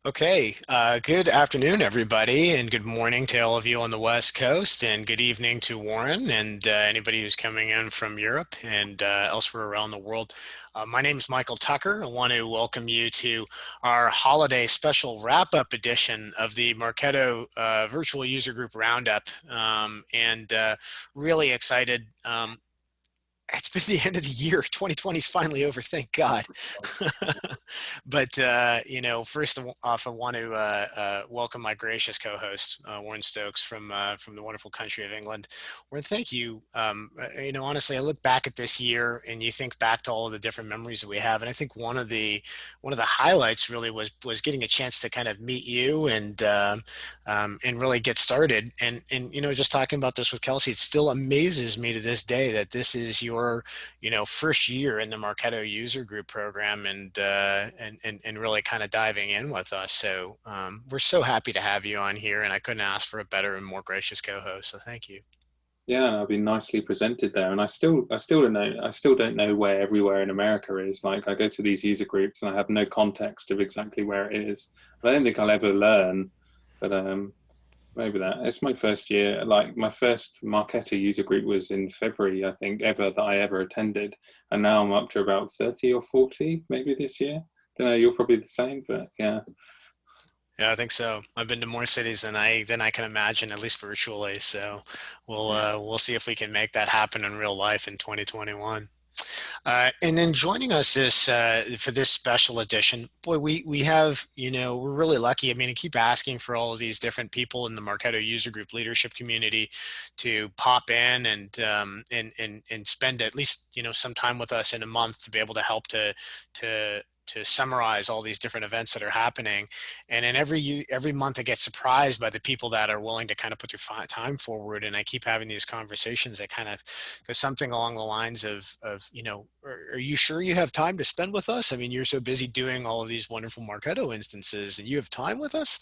Okay, good afternoon, everybody, and good morning to all of you on the West Coast, and good evening to Warren and anybody who's coming in from Europe and elsewhere around the world. My name is Michael Tucker. I want to welcome you to our holiday special wrap-up edition of the Marketo Virtual User Group Roundup, and really excited. It's been the end of the year. 2020 is finally over, thank God. But first off, I want to welcome my gracious co-host, Warren Stokes from the wonderful country of England. Warren, thank you. Honestly, I look back at this year, and you think back to all of the different memories that we have, and I think one of the highlights really was getting a chance to kind of meet you and really get started. And just talking about this with Kelsey, it still amazes me to this day that this is your first year in the Marketo User Group program and really kind of diving in with us. So we're so happy to have you on here, and I couldn't ask for a better and more gracious co-host. So thank you. Yeah, I've been nicely presented there, and I still don't know where everywhere in America is. Like, I go to these user groups and I have no context of exactly where it is. I don't think I'll ever learn, but maybe that it's my first year. Like, my first Marketo user group was in February, I think, ever that I ever attended, and now I'm up to about 30 or 40 maybe this year. Don't know, you're probably the same, but yeah. Yeah, I think so. I've been to more cities than I can imagine, at least virtually. So Yeah. we'll see if we can make that happen in real life in 2021. And then joining us for this special edition, boy, we have, we're really lucky. I mean, I keep asking for all of these different people in the Marketo User Group leadership community to pop in and spend at least, some time with us in a month to be able to help to summarize all these different events that are happening. And then every month I get surprised by the people that are willing to kind of put their time forward. And I keep having these conversations that kind of go something along the lines of are you sure you have time to spend with us? I mean, you're so busy doing all of these wonderful Marketo instances, and you have time with us.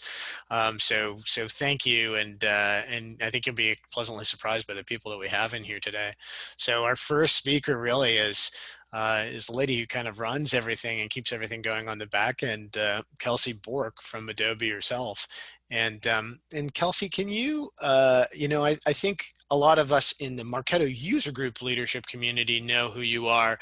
So thank you, and I think you'll be pleasantly surprised by the people that we have in here today. So our first speaker really is the lady who kind of runs everything and keeps everything going on the back end, Kelsey Bourque from Adobe herself. And Kelsey, can you, I think a lot of us in the Marketo User Group leadership community know who you are.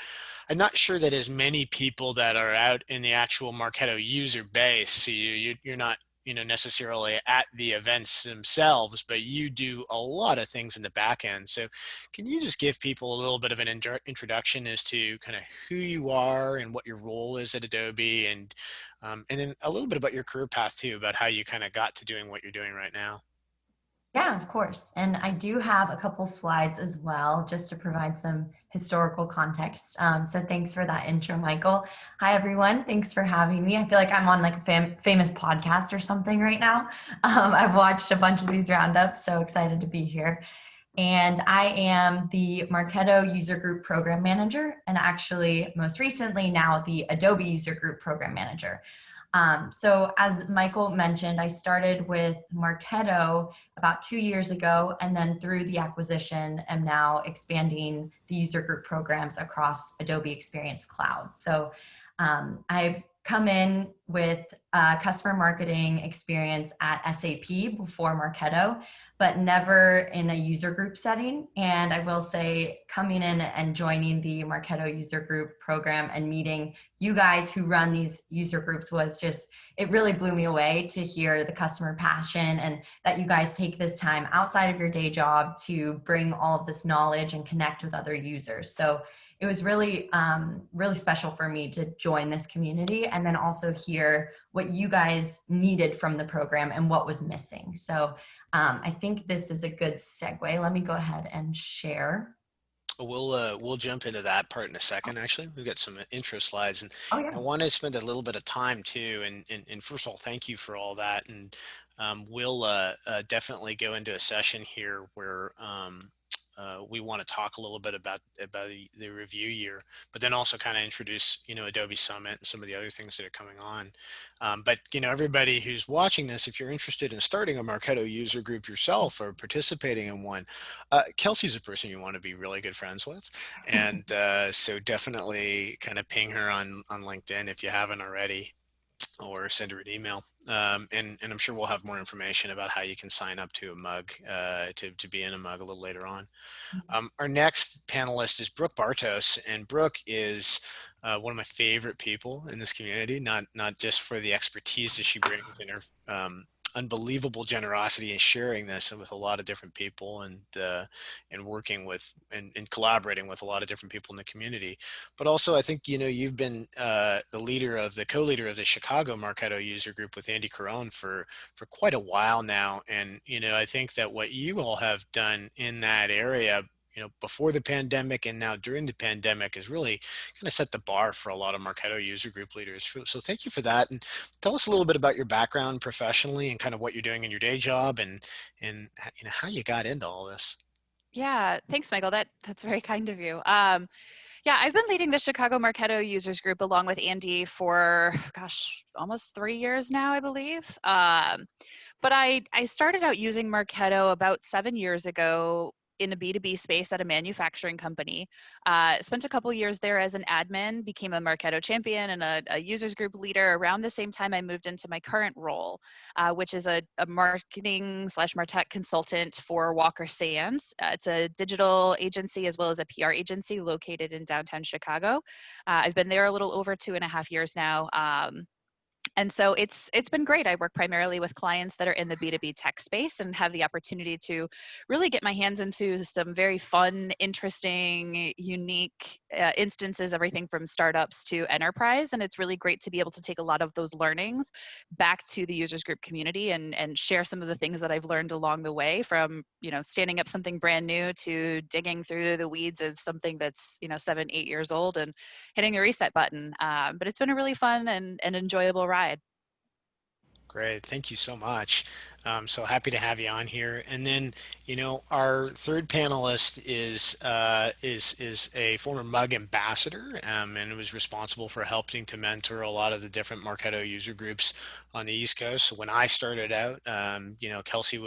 I'm not sure that as many people that are out in the actual Marketo user base see you. You're not, necessarily at the events themselves, but you do a lot of things in the back end. So can you just give people a little bit of an introduction as to kind of who you are and what your role is at Adobe, and then a little bit about your career path too, about how you kind of got to doing what you're doing right now? Yeah, of course. And I do have a couple slides as well, just to provide some historical context. So thanks for that intro, Michael. Hi, everyone. Thanks for having me. I feel like I'm on like a famous podcast or something right now. I've watched a bunch of these roundups, so excited to be here. And I am the Marketo User Group Program Manager, and actually most recently now the Adobe User Group Program Manager. So as Michael mentioned, I started with Marketo about 2 years ago, and then through the acquisition, am now expanding the user group programs across Adobe Experience Cloud. So I've come in with customer marketing experience at SAP before Marketo, but never in a user group setting. And I will say, coming in and joining the Marketo User Group program and meeting you guys who run these user groups was just, it really blew me away to hear the customer passion and that you guys take this time outside of your day job to bring all of this knowledge and connect with other users. So it was really, really special for me to join this community and then also hear what you guys needed from the program and what was missing. So I think this is a good segue. Let me go ahead and share. We'll jump into that part in a second. Actually, we've got some intro slides, and Oh I yeah. want to spend a little bit of time too. And first of all, thank you for all that. And we'll definitely go into a session here where we want to talk a little bit about the review year, but then also kind of introduce Adobe Summit and some of the other things that are coming on. But everybody who's watching this, if you're interested in starting a Marketo user group yourself or participating in one, Kelsey's a person you want to be really good friends with, and so definitely kind of ping her on LinkedIn if you haven't already. or send her an email. And I'm sure we'll have more information about how you can sign up to a mug, to be in a mug a little later on. Our next panelist is Brooke Bartos, and Brooke is one of my favorite people in this community, not just for the expertise that she brings in her unbelievable generosity in sharing this with a lot of different people, and working with and collaborating with a lot of different people in the community. But also, I think, you've been the co-leader of the Chicago Marketo User Group with Andy Carone for quite a while now. And I think that what you all have done in that area, before the pandemic and now during the pandemic, has really kind of set the bar for a lot of Marketo User Group leaders. So thank you for that. And tell us a little bit about your background professionally and kind of what you're doing in your day job, and how you got into all this. Yeah, thanks, Michael. That's very kind of you. Yeah, I've been leading the Chicago Marketo Users Group along with Andy for, gosh, almost 3 years now, I believe. But I started out using Marketo about 7 years ago in a B2B space at a manufacturing company. Spent a couple years there as an admin, became a Marketo champion and a users group leader. Around the same time, I moved into my current role, which is a marketing / martech consultant for Walker Sands. It's a digital agency as well as a PR agency located in downtown Chicago. I've been there a little over 2.5 years now. And so it's been great. I work primarily with clients that are in the B2B tech space and have the opportunity to really get my hands into some very fun, interesting, unique instances, everything from startups to enterprise. And it's really great to be able to take a lot of those learnings back to the users group community and share some of the things that I've learned along the way, from, standing up something brand new to digging through the weeds of something that's, 7, 8 years old and hitting the reset button. But it's been a really fun and enjoyable ride. Great. Thank you so much. So happy to have you on here. And then, our third panelist is a former Mug ambassador, and was responsible for helping to mentor a lot of the different Marketo user groups on the East Coast. So when I started out, Kelsey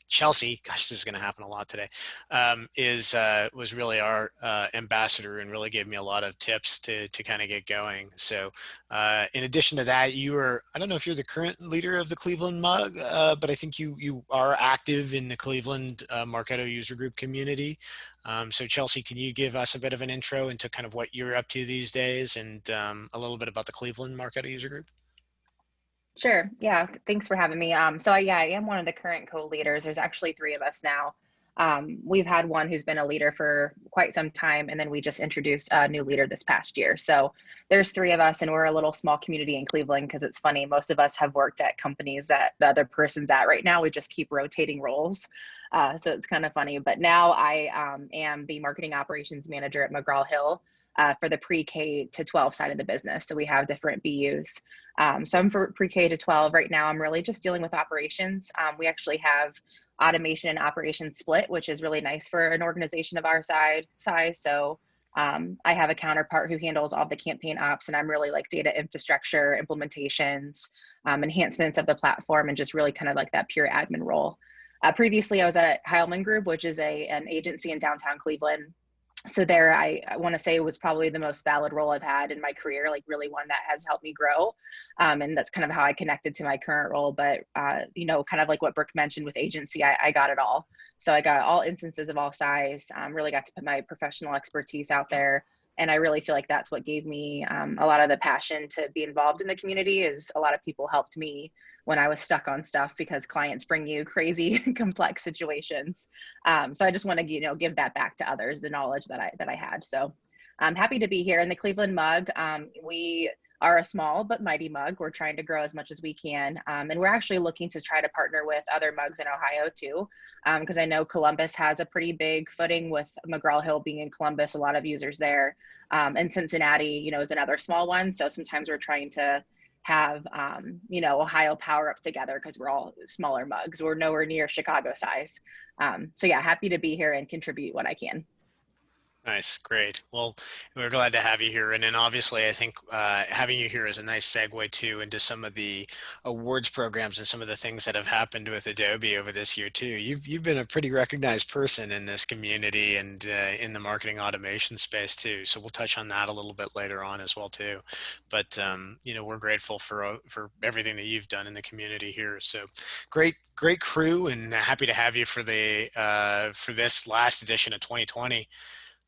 Chelsea, gosh, this is going to happen a lot today, was really our ambassador, and really gave me a lot of tips to kind of get going. So in addition to that, I don't know if you're the current leader of the Cleveland Mug, but I think you are active in the Cleveland Marketo user group community. So Chelsea, can you give us a bit of an intro into kind of what you're up to these days, and a little bit about the Cleveland Marketo user group? Sure. Yeah. Thanks for having me. Yeah, I am one of the current co-leaders. There's actually 3 of us now. We've had one who's been a leader for quite some time, and then we just introduced a new leader this past year. So there's 3 of us, and we're a little small community in Cleveland, because it's funny, most of us have worked at companies that the other person's at right now. We just keep rotating roles. So it's kind of funny. But now I am the marketing operations manager at McGraw-Hill. For the pre-K to 12 side of the business. So we have different BUs. So I'm for pre-K to 12 right now. I'm really just dealing with operations. We actually have automation and operations split, which is really nice for an organization of our size. So I have a counterpart who handles all the campaign ops, and I'm really like data infrastructure, implementations, enhancements of the platform, and just really kind of like that pure admin role. Previously, I was at Heilman Group, which is an agency in downtown Cleveland. So there, I want to say, was probably the most valid role I've had in my career, like really one that has helped me grow. And that's kind of how I connected to my current role. But, kind of like what Brooke mentioned with agency, I got it all. So I got all instances of all size, really got to put my professional expertise out there. And I really feel like that's what gave me a lot of the passion to be involved in the community. Is a lot of people helped me when I was stuck on stuff, because clients bring you crazy complex situations. So I just want to, give that back to others, the knowledge that I had. So I'm happy to be here in the Cleveland Mug. We are a small but mighty mug. We're trying to grow as much as we can. And we're actually looking to try to partner with other mugs in Ohio too, because I know Columbus has a pretty big footing with McGraw-Hill being in Columbus, a lot of users there. And Cincinnati, is another small one. So sometimes we're trying to have, Ohio power up together, because we're all smaller mugs. We're nowhere near Chicago size. So yeah, happy to be here and contribute what I can. Nice, great. Well, we're glad to have you here. And then obviously, I think having you here is a nice segue too into some of the awards programs and some of the things that have happened with Adobe over this year too. You've been a pretty recognized person in this community and in the marketing automation space too. So we'll touch on that a little bit later on as well too. But we're grateful for everything that you've done in the community here. So great crew, and happy to have you for the for this last edition of 2020.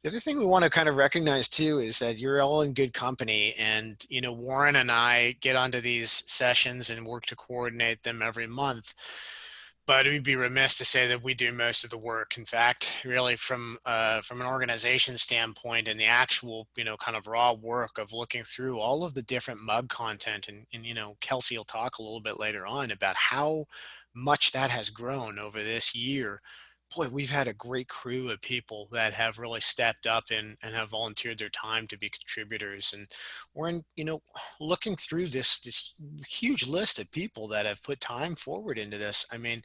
The other thing we want to kind of recognize too is that you're all in good company, and Warren and I get onto these sessions and work to coordinate them every month. But we'd be remiss to say that we do most of the work. In fact, really from an organization standpoint and the actual kind of raw work of looking through all of the different mug content, and Kelsey will talk a little bit later on about how much that has grown over this year. Boy, we've had a great crew of people that have really stepped up and have volunteered their time to be contributors. And we're looking through this huge list of people that have put time forward into this. I mean,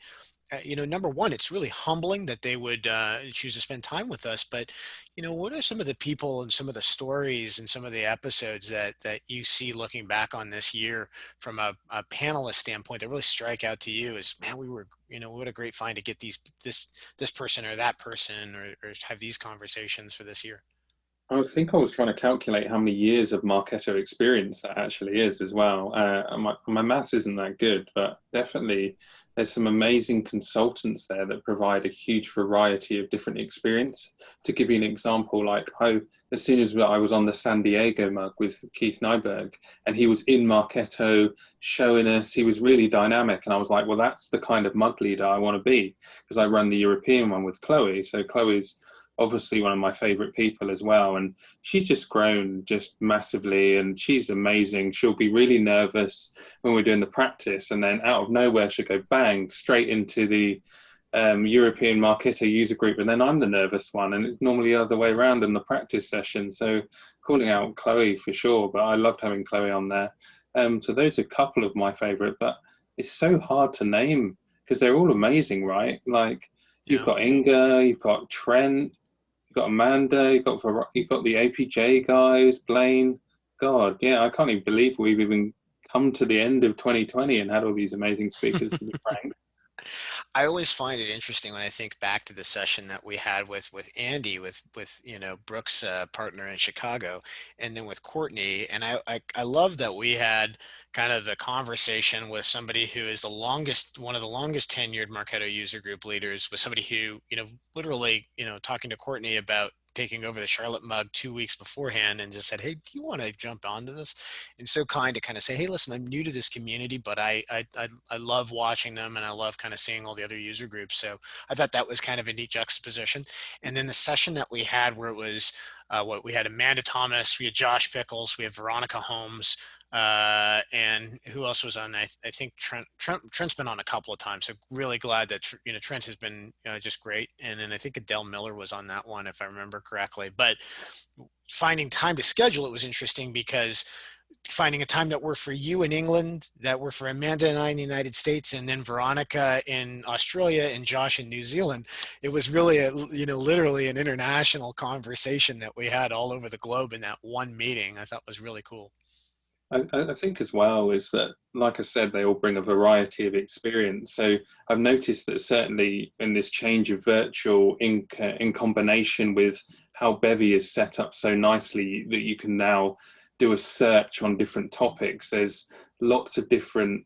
number one, it's really humbling that they would choose to spend time with us. But, what are some of the people and some of the stories and some of the episodes that you see looking back on this year from a panelist standpoint that really strike out to you as, man, what a great find to get this person or that person or have these conversations for this year. I was trying to calculate how many years of Marketo experience that actually is as well. My maths isn't that good, but definitely there's some amazing consultants there that provide a huge variety of different experience. To give you an example, as soon as I was on the San Diego mug with Keith Nyberg, and he was in Marketo showing us, he was really dynamic, and I was like, well, that's the kind of mug leader I want to be, because I run the European one with Chloe. So Chloe's obviously one of my favorite people as well, and she's just grown just massively, and she's amazing. She'll be really nervous when we're doing the practice, and then out of nowhere she'll go bang straight into the European Marketo User Group, and then I'm the nervous one, and it's normally the other way around in the practice session. So calling out Chloe for sure, but I loved having Chloe on there. So those are a couple of my favorite, but it's so hard to name because they're all amazing, right? Like, you've got Inga, you've got Trent, you've got Amanda, you've got the APJ guys, Blaine. God, yeah, I can't even believe we've even come to the end of 2020 and had all these amazing speakers, to be frank. I always find it interesting when I think back to the session that we had with Andy, with Brooke's partner in Chicago, and then with Courtney. And I love that we had kind of a conversation with somebody who is one of the longest tenured Marketo User Group leaders, with somebody who literally talking to Courtney about taking over the Charlotte mug 2 weeks beforehand and just said, hey, do you want to jump onto this? And so kind to kind of say, hey, listen, I'm new to this community, but I love watching them and I love kind of seeing all the other user groups. So I thought that was kind of a neat juxtaposition. And then the session that we had where it was we had Amanda Thomas, we had Josh Pickles, we had Veronica Holmes, and who else was on? I think Trent's been on a couple of times. So really glad that Trent has been just great. And then I think Adele Miller was on that one, if I remember correctly. But finding time to schedule it was interesting because finding a time that worked for you in England, that worked for Amanda and I in the United States, and then Veronica in Australia and Josh in New Zealand. It was really literally an international conversation that we had all over the globe in that one meeting. I thought was really cool. I think as well is that, like I said, they all bring a variety of experience. So I've noticed that certainly in this change of virtual in combination with how Bevy is set up so nicely that you can now do a search on different topics. There's lots of different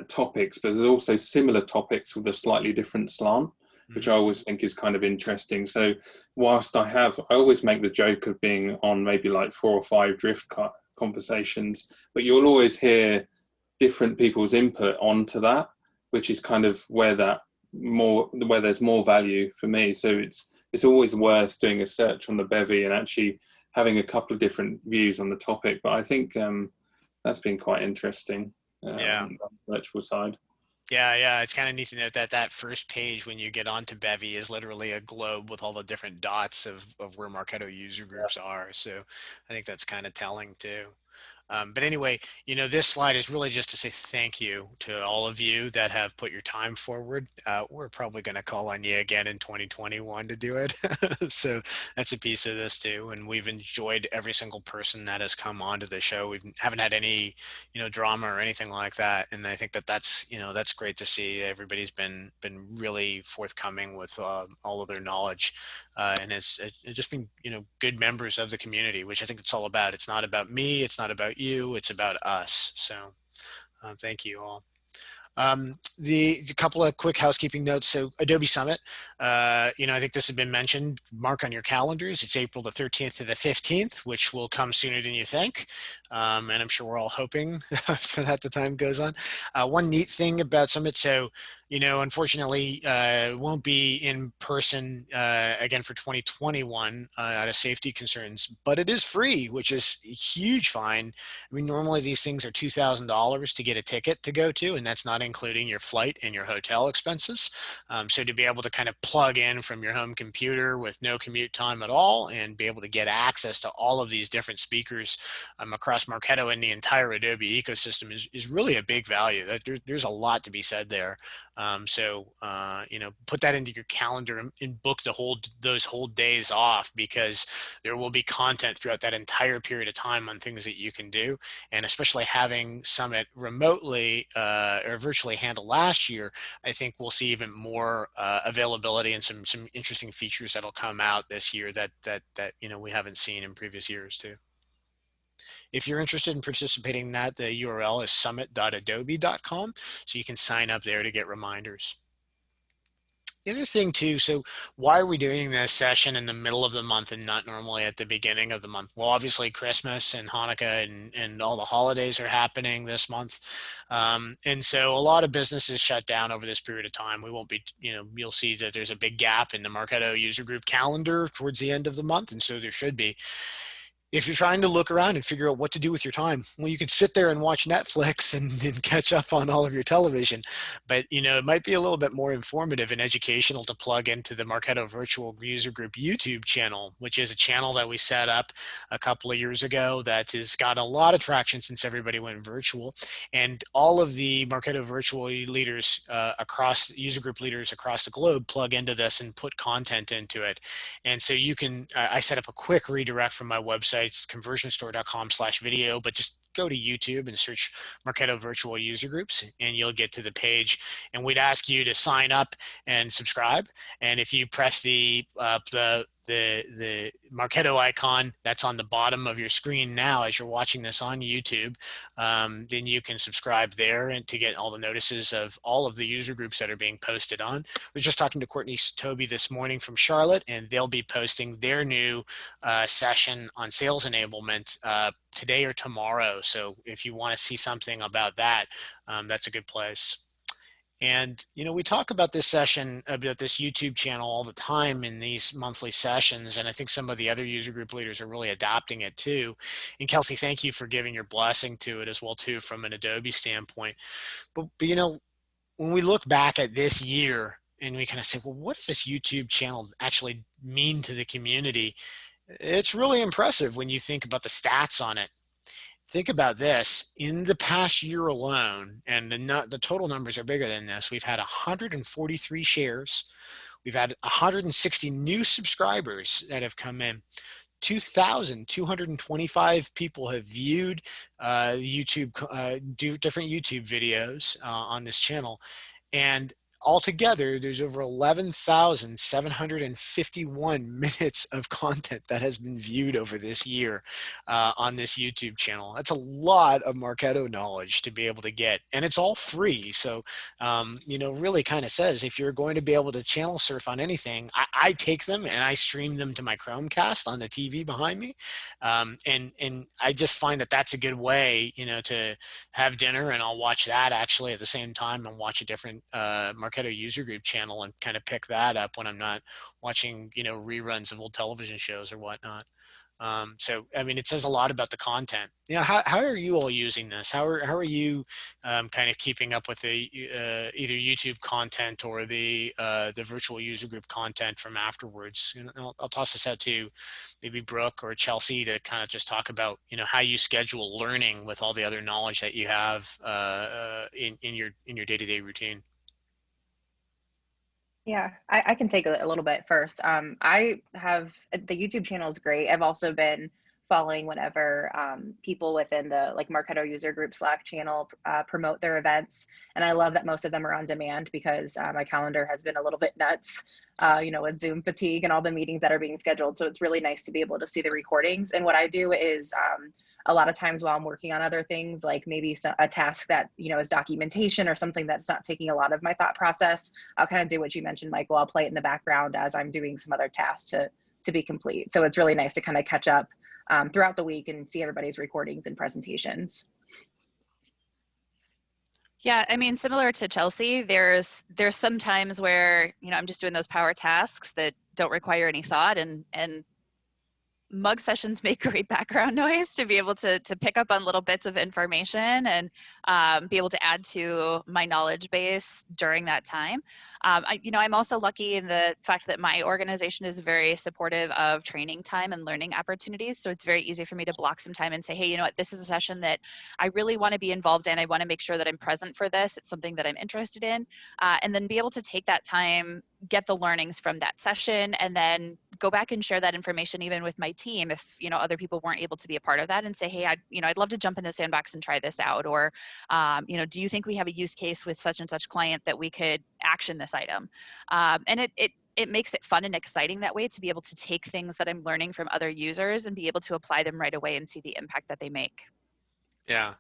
topics, but there's also similar topics with a slightly different slant, which I always think is kind of interesting. So whilst I always make the joke of being on maybe like 4 or 5 drift conversations, but you'll always hear different people's input onto that, which is kind of where there's more value for me. So it's always worth doing a search on the Bevy and actually having a couple of different views on the topic. But I think that's been quite interesting on the virtual side. Yeah. It's kind of neat to note that first page when you get onto Bevy is literally a globe with all the different dots of where Marketo user groups are. So I think that's kind of telling too. But anyway, this slide is really just to say thank you to all of you that have put your time forward. We're probably going to call on you again in 2021 to do it. So that's a piece of this too. And we've enjoyed every single person that has come onto the show. We haven't had any, drama or anything like that. And I think that that's great to see. Everybody's been really forthcoming with all of their knowledge, and it's just been, good members of the community, which I think it's all about. It's not about me. It's not about you. It's about us. So thank you all. The couple of quick housekeeping notes. So Adobe Summit, I think this has been mentioned. Mark on your calendars. It's April the 13th to the 15th, which will come sooner than you think. And I'm sure we're all hoping for that the time goes on. One neat thing about Summit, so, unfortunately, it won't be in person again for 2021 out of safety concerns, but it is free, which is a huge find. I mean, normally these things are $2,000 to get a ticket to go to, and that's not including your flight and your hotel expenses. So to be able to kind of plug in from your home computer with no commute time at all and be able to get access to all of these different speakers across Marketo and the entire Adobe ecosystem is really a big value. There's a lot to be said there. Put that into your calendar and book those whole days off, because there will be content throughout that entire period of time on things that you can do. And especially having Summit remotely or virtually handled last year, I think we'll see even more availability and some interesting features that'll come out this year that we haven't seen in previous years too. If you're interested in participating in that, the URL is summit.adobe.com, so you can sign up there to get reminders. The other thing too, so why are we doing this session in the middle of the month and not normally at the beginning of the month? Well, obviously Christmas and Hanukkah and all the holidays are happening this month. And so a lot of businesses shut down over this period of time. We won't be, you'll see that there's a big gap in the Marketo User Group calendar towards the end of the month. And so there should be. If you're trying to look around and figure out what to do with your time, well, you can sit there and watch Netflix and catch up on all of your television. But, it might be a little bit more informative and educational to plug into the Marketo Virtual User Group YouTube channel, which is a channel that we set up a couple of years ago that has got a lot of traction since everybody went virtual. And all of the Marketo virtual leaders user group leaders across the globe plug into this and put content into it. And so you can, I set up a quick redirect from my website. It's conversionstore.com/video, but just go to YouTube and search Marketo Virtual User Groups, and you'll get to the page. And we'd ask you to sign up and subscribe. And if you press the Marketo icon that's on the bottom of your screen now as you're watching this on YouTube, then you can subscribe there and to get all the notices of all of the user groups that are being posted on. I was just talking to Courtney Toby this morning from Charlotte, and they'll be posting their new session on sales enablement today or tomorrow. So if you want to see something about that, that's a good place. And, we talk about this session, about this YouTube channel all the time in these monthly sessions. And I think some of the other user group leaders are really adopting it too. And Kelsey, thank you for giving your blessing to it as well too, from an Adobe standpoint. But when we look back at this year and we kind of say, well, what does this YouTube channel actually mean to the community? It's really impressive when you think about the stats on it. Think about this. In the past year alone, and the total numbers are bigger than this, we've had 143 shares. We've had 160 new subscribers that have come in. 2,225 people have viewed different YouTube videos on this channel. And altogether, there's over 11,751 minutes of content that has been viewed over this year on this YouTube channel. That's a lot of Marketo knowledge to be able to get, and it's all free. So, really kind of says if you're going to be able to channel surf on anything, I take them and I stream them to my Chromecast on the TV behind me, and I just find that that's a good way, to have dinner, and I'll watch that actually at the same time and watch a different Marketo User Group channel and kind of pick that up when I'm not watching, reruns of old television shows or whatnot. So, I mean, it says a lot about the content. How are you all using this? How are you kind of keeping up with the either YouTube content or the virtual user group content from afterwards? I'll toss this out to maybe Brooke or Chelsea to kind of just talk about, how you schedule learning with all the other knowledge that you have in your day-to-day routine. Yeah, I can take a little bit first. I have the YouTube channel is great. I've also been following whenever people within the like Marketo User Group Slack channel promote their events, and I love that most of them are on demand because my calendar has been a little bit nuts, with Zoom fatigue and all the meetings that are being scheduled. So it's really nice to be able to see the recordings. And what I do is a lot of times while I'm working on other things, like maybe a task that, is documentation or something that's not taking a lot of my thought process, I'll kind of do what you mentioned, Michael. I'll play it in the background as I'm doing some other tasks to be complete. So it's really nice to kind of catch up throughout the week and see everybody's recordings and presentations. Yeah, I mean, similar to Chelsea, there's some times where, I'm just doing those power tasks that don't require any thought, and mug sessions make great background noise to be able to pick up on little bits of information and be able to add to my knowledge base during that time. I'm also lucky in the fact that my organization is very supportive of training time and learning opportunities. So it's very easy for me to block some time and say, hey, you know what, this is a session that I really want to be involved in. I want to make sure that I'm present for this. It's something that I'm interested in. And then be able to take that time, get the learnings from that session, and then go back and share that information even with my team if other people weren't able to be a part of that, and say, hey, I'd love to jump in the sandbox and try this out, or do you think we have a use case with such and such client that we could action this item? And it makes it fun and exciting that way to be able to take things that I'm learning from other users and be able to apply them right away and see the impact that they make. Yeah,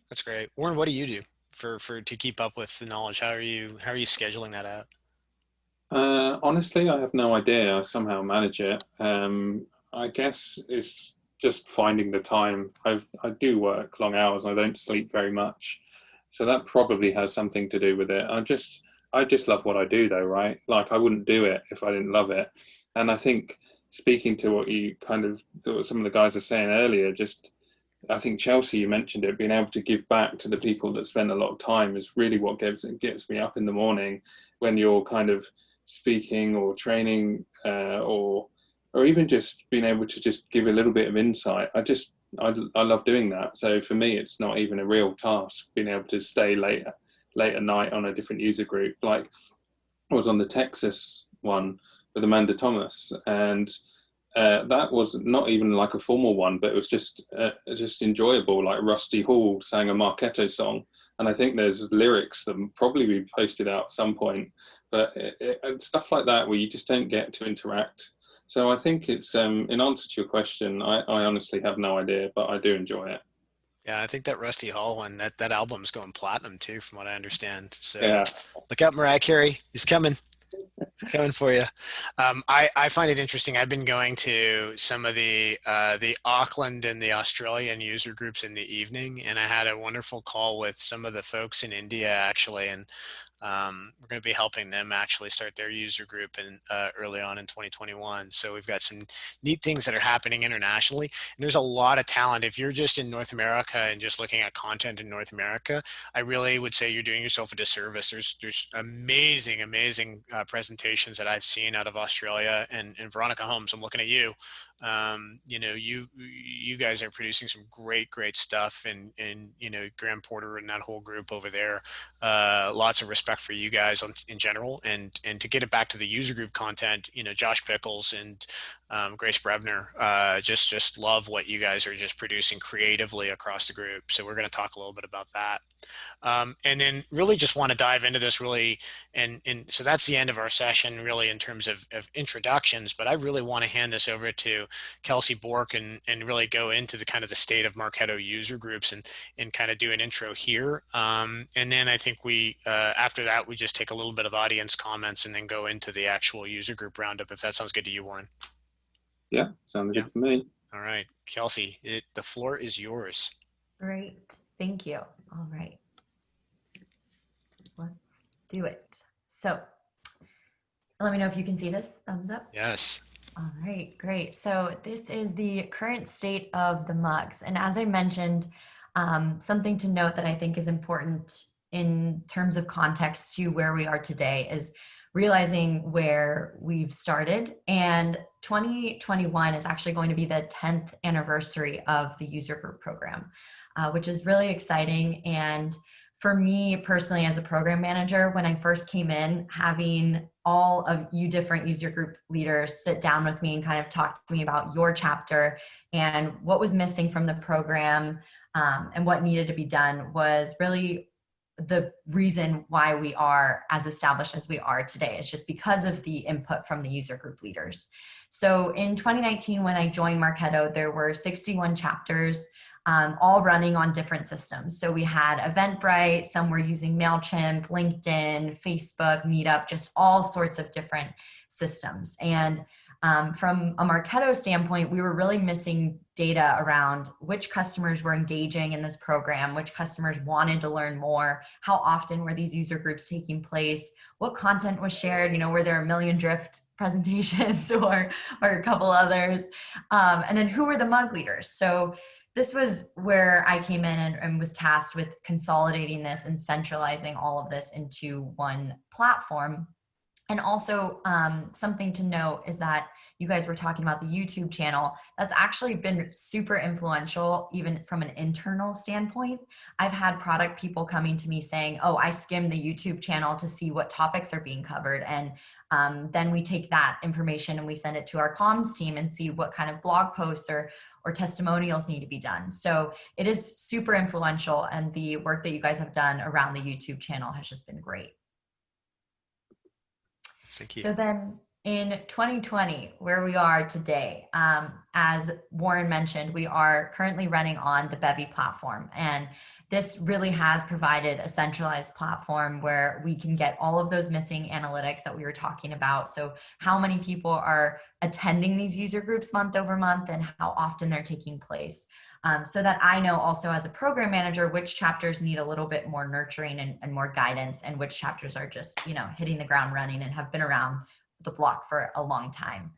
that's great. Warren, what do you do for to keep up with the knowledge? How are you scheduling that out? Honestly, I have no idea. I somehow manage it. I guess it's just finding the time. I do work long hours. I don't sleep very much, so that probably has something to do with it. I just love what I do, though, right? Like I wouldn't do it if I didn't love it. And I think speaking to what you what some of the guys are saying earlier, I think Chelsea, you mentioned it, being able to give back to the people that spend a lot of time is really what gets me up in the morning when you're kind of speaking or training or even just being able to just give a little bit of insight. I love doing that. So for me, it's not even a real task being able to stay late at night on a different user group. Like I was on the Texas one with Amanda Thomas, and that was not even like a formal one, but it was just enjoyable. Like Rusty Hall sang a Marketo song, and I think there's lyrics that will probably be posted out at some point. But stuff like that where you just don't get to interact. So I think it's in answer to your question, I honestly have no idea, but I do enjoy it. Yeah, I think that Rusty Hall one, that album's going platinum too, from what I understand. So Yeah. look out, Mariah Carey. He's coming. Coming for you. I find it interesting. I've been going to some of the Auckland and the Australian user groups in the evening, and I had a wonderful call with some of the folks in India actually, and we're going to be helping them actually start their user group in early on in 2021. So we've got some neat things that are happening internationally, and there's a lot of talent. If you're just in North America and just looking at content in North America, I really would say you're doing yourself a disservice. There's amazing presentations that I've seen out of Australia, and Veronica Holmes, I'm looking at you. You guys are producing some great stuff, and Graham Porter and that whole group over there. Lots of respect for you guys in general, and to get it back to the user group content, Josh Pickles and Grace Brebner, just love what you guys are just producing creatively across the group. So we're going to talk a little bit about that. And then really just want to dive into this really, and so that's the end of our session really in terms of introductions, but I really want to hand this over to Kelsey Bourque and really go into the kind of the state of Marketo user groups and kind of do an intro here. And then I think we, after that, we just take a little bit of audience comments and then go into the actual user group roundup, if that sounds good to you, Warren. Yeah, sounds good to me. All right, Kelsey, the floor is yours. Great. Thank you. All right. Let's do it. So let me know if you can see this. Thumbs up. Yes. All right, great. So this is the current state of the mugs. And as I mentioned, something to note that I think is important in terms of context to where we are today is realizing where we've started. And 2021 is actually going to be the 10th anniversary of the user group program, which is really exciting. And for me personally, as a program manager, when I first came in, having all of you different user group leaders sit down with me and kind of talk to me about your chapter and what was missing from the program, and what needed to be done was really the reason why we are as established as we are today. It's just because of the input from the user group leaders. So in 2019, when I joined Marketo, there were 61 chapters, all running on different systems. So we had Eventbrite, some were using MailChimp, LinkedIn, Facebook, Meetup, just all sorts of different systems. And from a Marketo standpoint, we were really missing data around which customers were engaging in this program, which customers wanted to learn more, how often were these user groups taking place, what content was shared, were there a million drift presentations or a couple others, and then who were the mug leaders. So this was where I came in and was tasked with consolidating this and centralizing all of this into one platform. And also something to note is that you guys were talking about the YouTube channel. That's actually been super influential, even from an internal standpoint. I've had product people coming to me saying, oh, I skimmed the YouTube channel to see what topics are being covered. And then we take that information and we send it to our comms team and see what kind of blog posts or testimonials need to be done. So it is super influential, and the work that you guys have done around the YouTube channel has just been great. Thank you. So then in 2020, where we are today, as Warren mentioned, we are currently running on the Bevy platform. And this really has provided a centralized platform where we can get all of those missing analytics that we were talking about. So how many people are attending these user groups month over month and how often they're taking place. So that I know also as a program manager, which chapters need a little bit more nurturing and more guidance, and which chapters are just, hitting the ground running and have been around the block for a long time.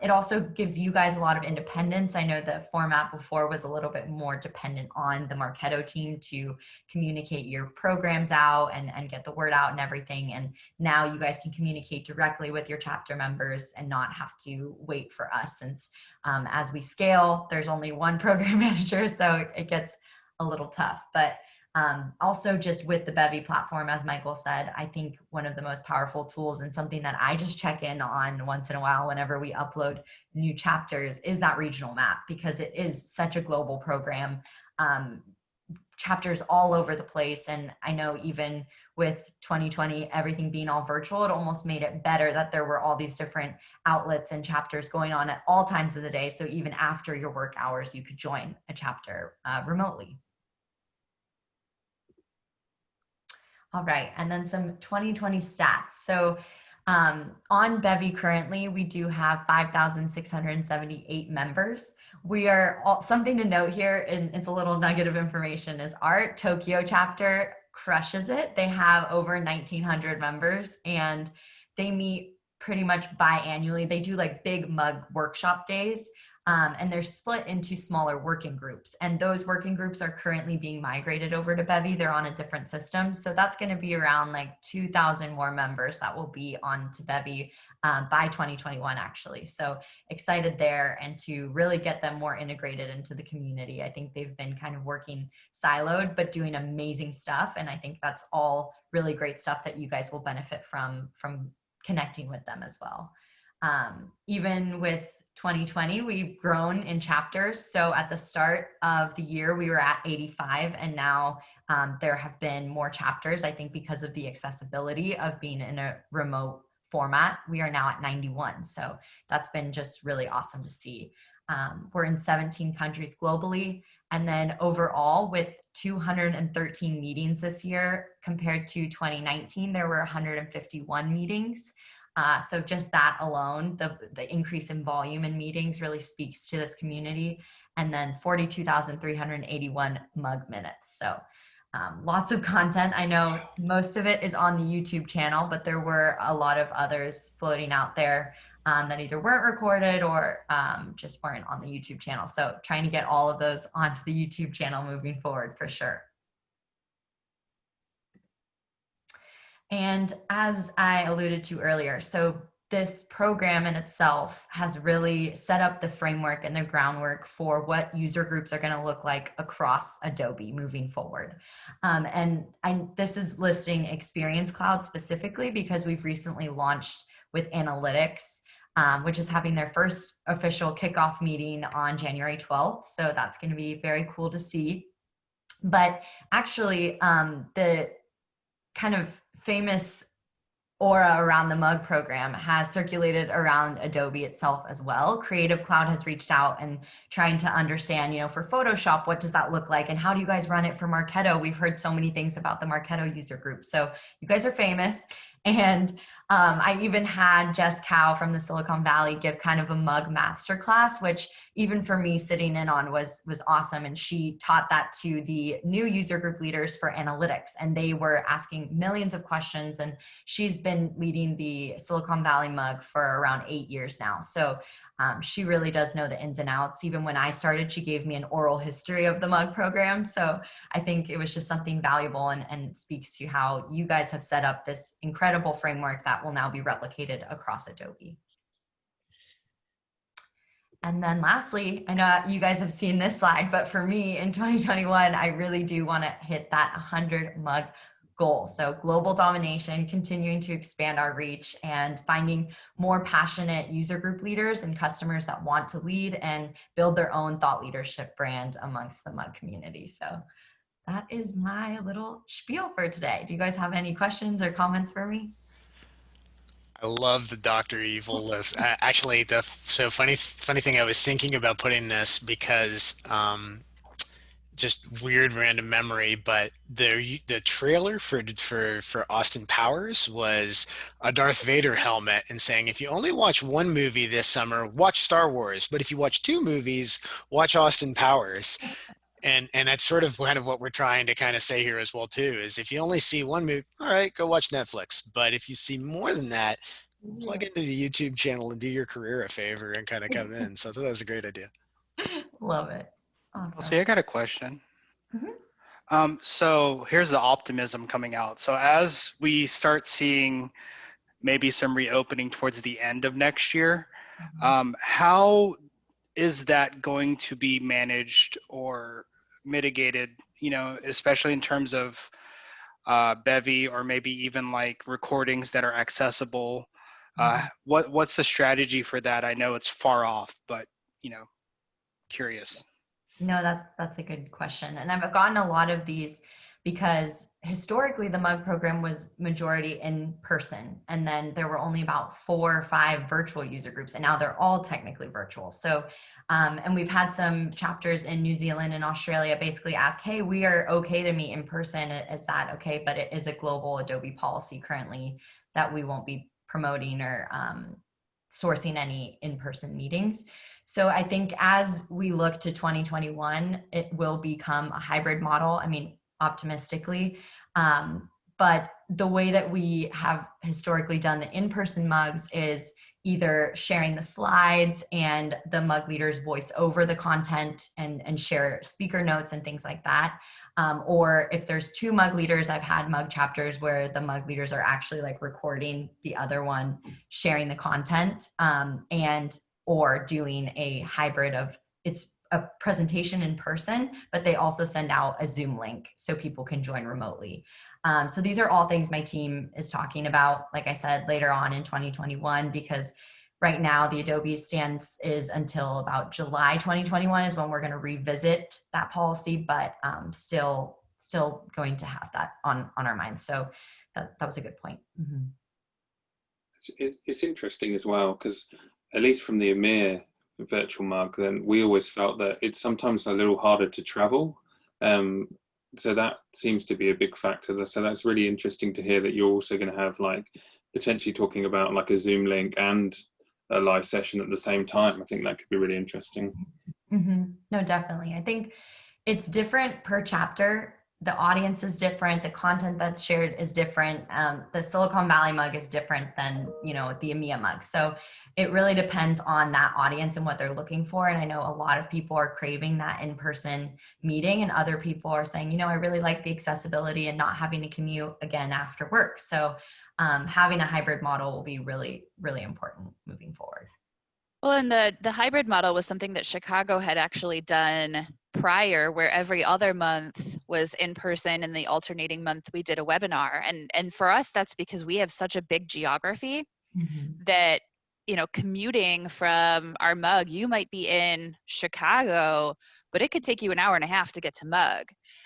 It also gives you guys a lot of independence. I know the format before was a little bit more dependent on the Marketo team to communicate your programs out and get the word out and everything. And now you guys can communicate directly with your chapter members and not have to wait for us, since as we scale, there's only one program manager, so it gets a little tough. But also just with the Bevy platform, as Michael said, I think one of the most powerful tools and something that I just check in on once in a while whenever we upload new chapters is that regional map, because it is such a global program. Chapters all over the place. And I know even with 2020, everything being all virtual, it almost made it better that there were all these different outlets and chapters going on at all times of the day. So even after your work hours, you could join a chapter remotely. All right, and then some 2020 stats. So on Bevy currently, we do have 5,678 members. We are something to note here, and it's a little nugget of information, is our Tokyo chapter crushes it. They have over 1,900 members, and they meet pretty much biannually. They do like big mug workshop days. And they're split into smaller working groups. And those working groups are currently being migrated over to Bevy. They're on a different system. So that's going to be around like 2,000 more members that will be on to Bevy by 2021, actually. So excited there, and to really get them more integrated into the community. I think they've been kind of working siloed, but doing amazing stuff. And I think that's all really great stuff that you guys will benefit from connecting with them as well. Even with 2020, we've grown in chapters. So at the start of the year, we were at 85, and now there have been more chapters. I think because of the accessibility of being in a remote format, we are now at 91. So that's been just really awesome to see. We're in 17 countries globally. And then overall, with 213 meetings this year compared to 2019, there were 151 meetings. So just that alone, the increase in volume in meetings really speaks to this community. And then 42,381 mug minutes. So lots of content. I know most of it is on the YouTube channel, but there were a lot of others floating out there that either weren't recorded or just weren't on the YouTube channel. So trying to get all of those onto the YouTube channel moving forward for sure. And as I alluded to earlier, so this program in itself has really set up the framework and the groundwork for what user groups are going to look like across Adobe moving forward. This is listing Experience Cloud specifically because we've recently launched with analytics, which is having their first official kickoff meeting on January 12th. So that's going to be very cool to see. But actually, the kind of famous aura around the mug program has circulated around Adobe itself as well. Creative Cloud has reached out and trying to understand, for Photoshop, what does that look like? And how do you guys run it for Marketo? We've heard so many things about the Marketo user group. So you guys are famous. And I even had Jess Cow from the Silicon Valley give kind of a mug masterclass, which even for me sitting in on was awesome. And she taught that to the new user group leaders for analytics. And they were asking millions of questions. And she's been leading the Silicon Valley mug for around 8 years now. So she really does know the ins and outs. Even when I started, she gave me an oral history of the mug program. So I think it was just something valuable and speaks to how you guys have set up this incredible framework that will now be replicated across Adobe. And then lastly, I know you guys have seen this slide, but for me in 2021, I really do want to hit that 100 mug goal. So global domination, continuing to expand our reach and finding more passionate user group leaders and customers that want to lead and build their own thought leadership brand amongst the mug community. So that is my little spiel for today. Do you guys have any questions or comments for me? I love the Dr. Evil list. Actually, so funny thing, I was thinking about putting this because just weird random memory, but the trailer for Austin Powers was a Darth Vader helmet and saying, if you only watch one movie this summer, watch Star Wars, but if you watch two movies, watch Austin Powers. And that's sort of kind of what we're trying to kind of say here as well too, is if you only see one movie, all right, go watch Netflix. But if you see more than that, plug into the YouTube channel and do your career a favor and kind of come in. So I thought that was a great idea. Love it. Awesome. So I got a question. Mm-hmm. So here's the optimism coming out. So as we start seeing maybe some reopening towards the end of next year, how is that going to be managed or mitigated, especially in terms of bevy or maybe even like recordings that are accessible? What's the strategy for that? I know it's far off, but curious. No, that's a good question. And I've gotten a lot of these because historically the mug program was majority in person. And then there were only about 4 or 5 virtual user groups. And now they're all technically virtual. So, and we've had some chapters in New Zealand and Australia basically ask, hey, we are okay to meet in person. Is that okay? But it is a global Adobe policy currently that we won't be promoting or sourcing any in-person meetings. So I think as we look to 2021, it will become a hybrid model. I mean, optimistically, but the way that we have historically done the in-person mugs is either sharing the slides and the mug leaders voice over the content and share speaker notes and things like that. Or if there's 2 mug leaders, I've had mug chapters where the mug leaders are actually like recording the other one, sharing the content, or doing a hybrid of it's a presentation in person, but they also send out a Zoom link so people can join remotely. So these are all things my team is talking about, like I said, later on in 2021, because right now the Adobe stance is until about July 2021 is when we're going to revisit that policy, but still going to have that on our minds. So that was a good point. Mm-hmm. It's interesting as well, because at least from the EMEA virtual mug, then we always felt that it's sometimes a little harder to travel. So that seems to be a big factor. So that's really interesting to hear that you're also going to have like potentially talking about like a Zoom link and a live session at the same time. I think that could be really interesting. Mm-hmm. No, definitely. I think it's different per chapter. the audience is different. The content that's shared is different. The Silicon Valley mug is different than, you know, the EMEA mug. So it really depends on that audience and what they're looking for. And I know a lot of people are craving that in-person meeting, and other people are saying, you know, I really like the accessibility and not having to commute again after work. So having a hybrid model will be really, really important moving forward. Well, and the hybrid model was something that Chicago had actually done prior, where every other month was in person and the alternating month we did a webinar. And for us, that's because we have such a big geography that, you know, commuting from our mug, you might be in Chicago, but it could take you an hour and a half to get to mug.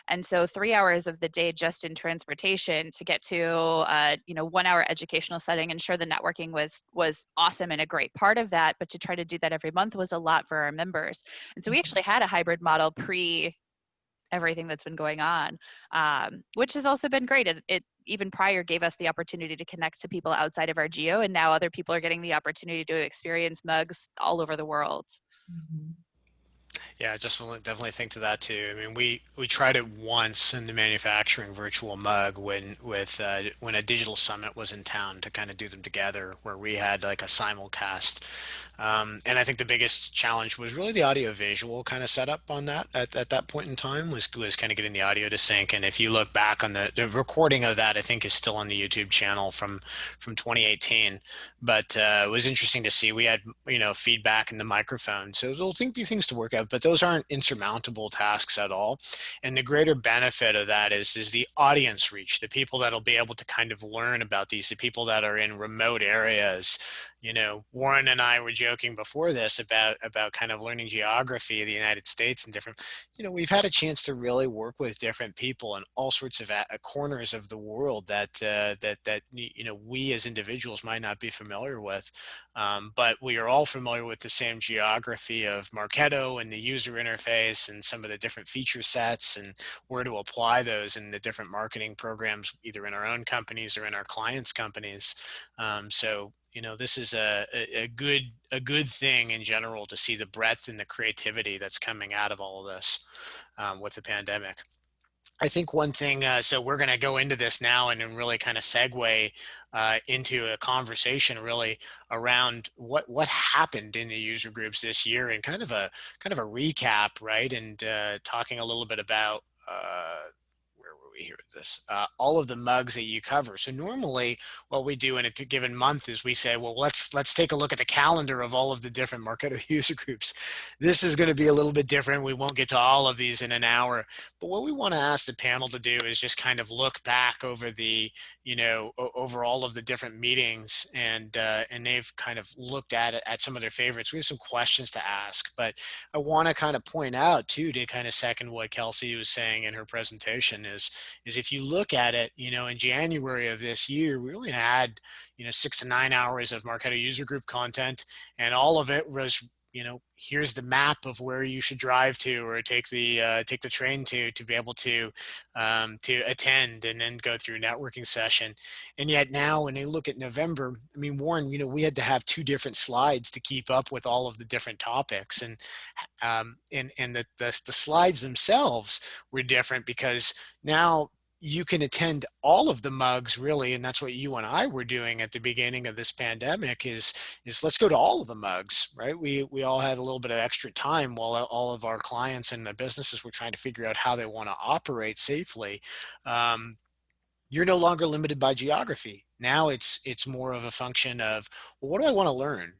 And so 3 hours of the day just in transportation to get to, you know, 1 hour educational setting. And sure, the networking was awesome and a great part of that, but to try to do that every month was a lot for our members. And so we actually had a hybrid model pre everything that's been going on, which has also been great. It even prior gave us the opportunity to connect to people outside of our geo, and now other people are getting the opportunity to experience mugs all over the world. Yeah, just definitely think to that too. I mean, we tried it once in the manufacturing virtual mug when a digital summit was in town to kind of do them together, where we had like a simulcast. And I think the biggest challenge was really the audio visual kind of setup on that at that point in time was kind of getting the audio to sync. And if you look back on the recording of that, I think is still on the YouTube channel from 2018. But it was interesting to see. We had, you know, feedback in the microphone, so there'll be things to work out, but those aren't insurmountable tasks at all. And the greater benefit of that is the audience reach, the people that'll be able to kind of learn about these, the people that are in remote areas. You know, Warren and I were joking before this about kind of learning geography of the United States and different, you know, we've had a chance to really work with different people in all sorts of corners of the world that you know, we as individuals might not be familiar with, but we are all familiar with the same geography of Marketo and the user interface and some of the different feature sets and where to apply those in the different marketing programs, either in our own companies or in our clients' companies. So, you know, this is a good thing in general to see the breadth and the creativity that's coming out of all of this with the pandemic. I think one thing, so we're going to go into this now and then really kind of segue into a conversation really around what happened in the user groups this year and kind of a recap, right? And talking a little bit about where were we here with this? All of the mugs that you cover. So normally what we do in a given month is we say, well, let's take a look at the calendar of all of the different Marketo user groups. This is going to be a little bit different. We won't get to all of these in an hour, but what we want to ask the panel to do is just kind of look back over the, you know, over all of the different meetings, and they've kind of looked at it, at some of their favorites. We have some questions to ask, but I want to kind of point out too, to kind of second what Kelsey was saying in her presentation is if you look at it, you know, in January of this year, we only had, you know, 6 to 9 hours of Marketo user group content, and all of it was, you know, here's the map of where you should drive to or take the train to be able to attend and then go through a networking session. And yet now when they look at November, I mean, Warren, you know, we had to have 2 different slides to keep up with all of the different topics, and the slides themselves were different because now you can attend all of the mugs really, and that's what you and I were doing at the beginning of this pandemic is let's go to all of the mugs, right? We all had a little bit of extra time while all of our clients and the businesses were trying to figure out how they want to operate safely. You're no longer limited by geography. Now it's more of a function of, well, what do I want to learn?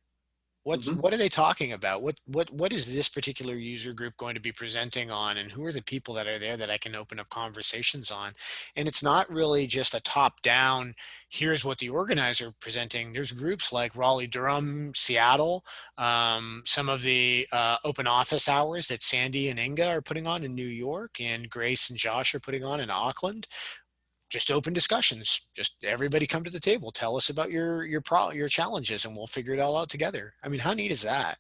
What are they talking about? What is this particular user group going to be presenting on, and who are the people that are there that I can open up conversations on? And it's not really just a top down, here's what the organizer presenting. There's groups like Raleigh, Durham, Seattle, some of the open office hours that Sandy and Inga are putting on in New York, and Grace and Josh are putting on in Auckland. Just open discussions. Just everybody come to the table. Tell us about your challenges, and we'll figure it all out together. I mean, how neat is that?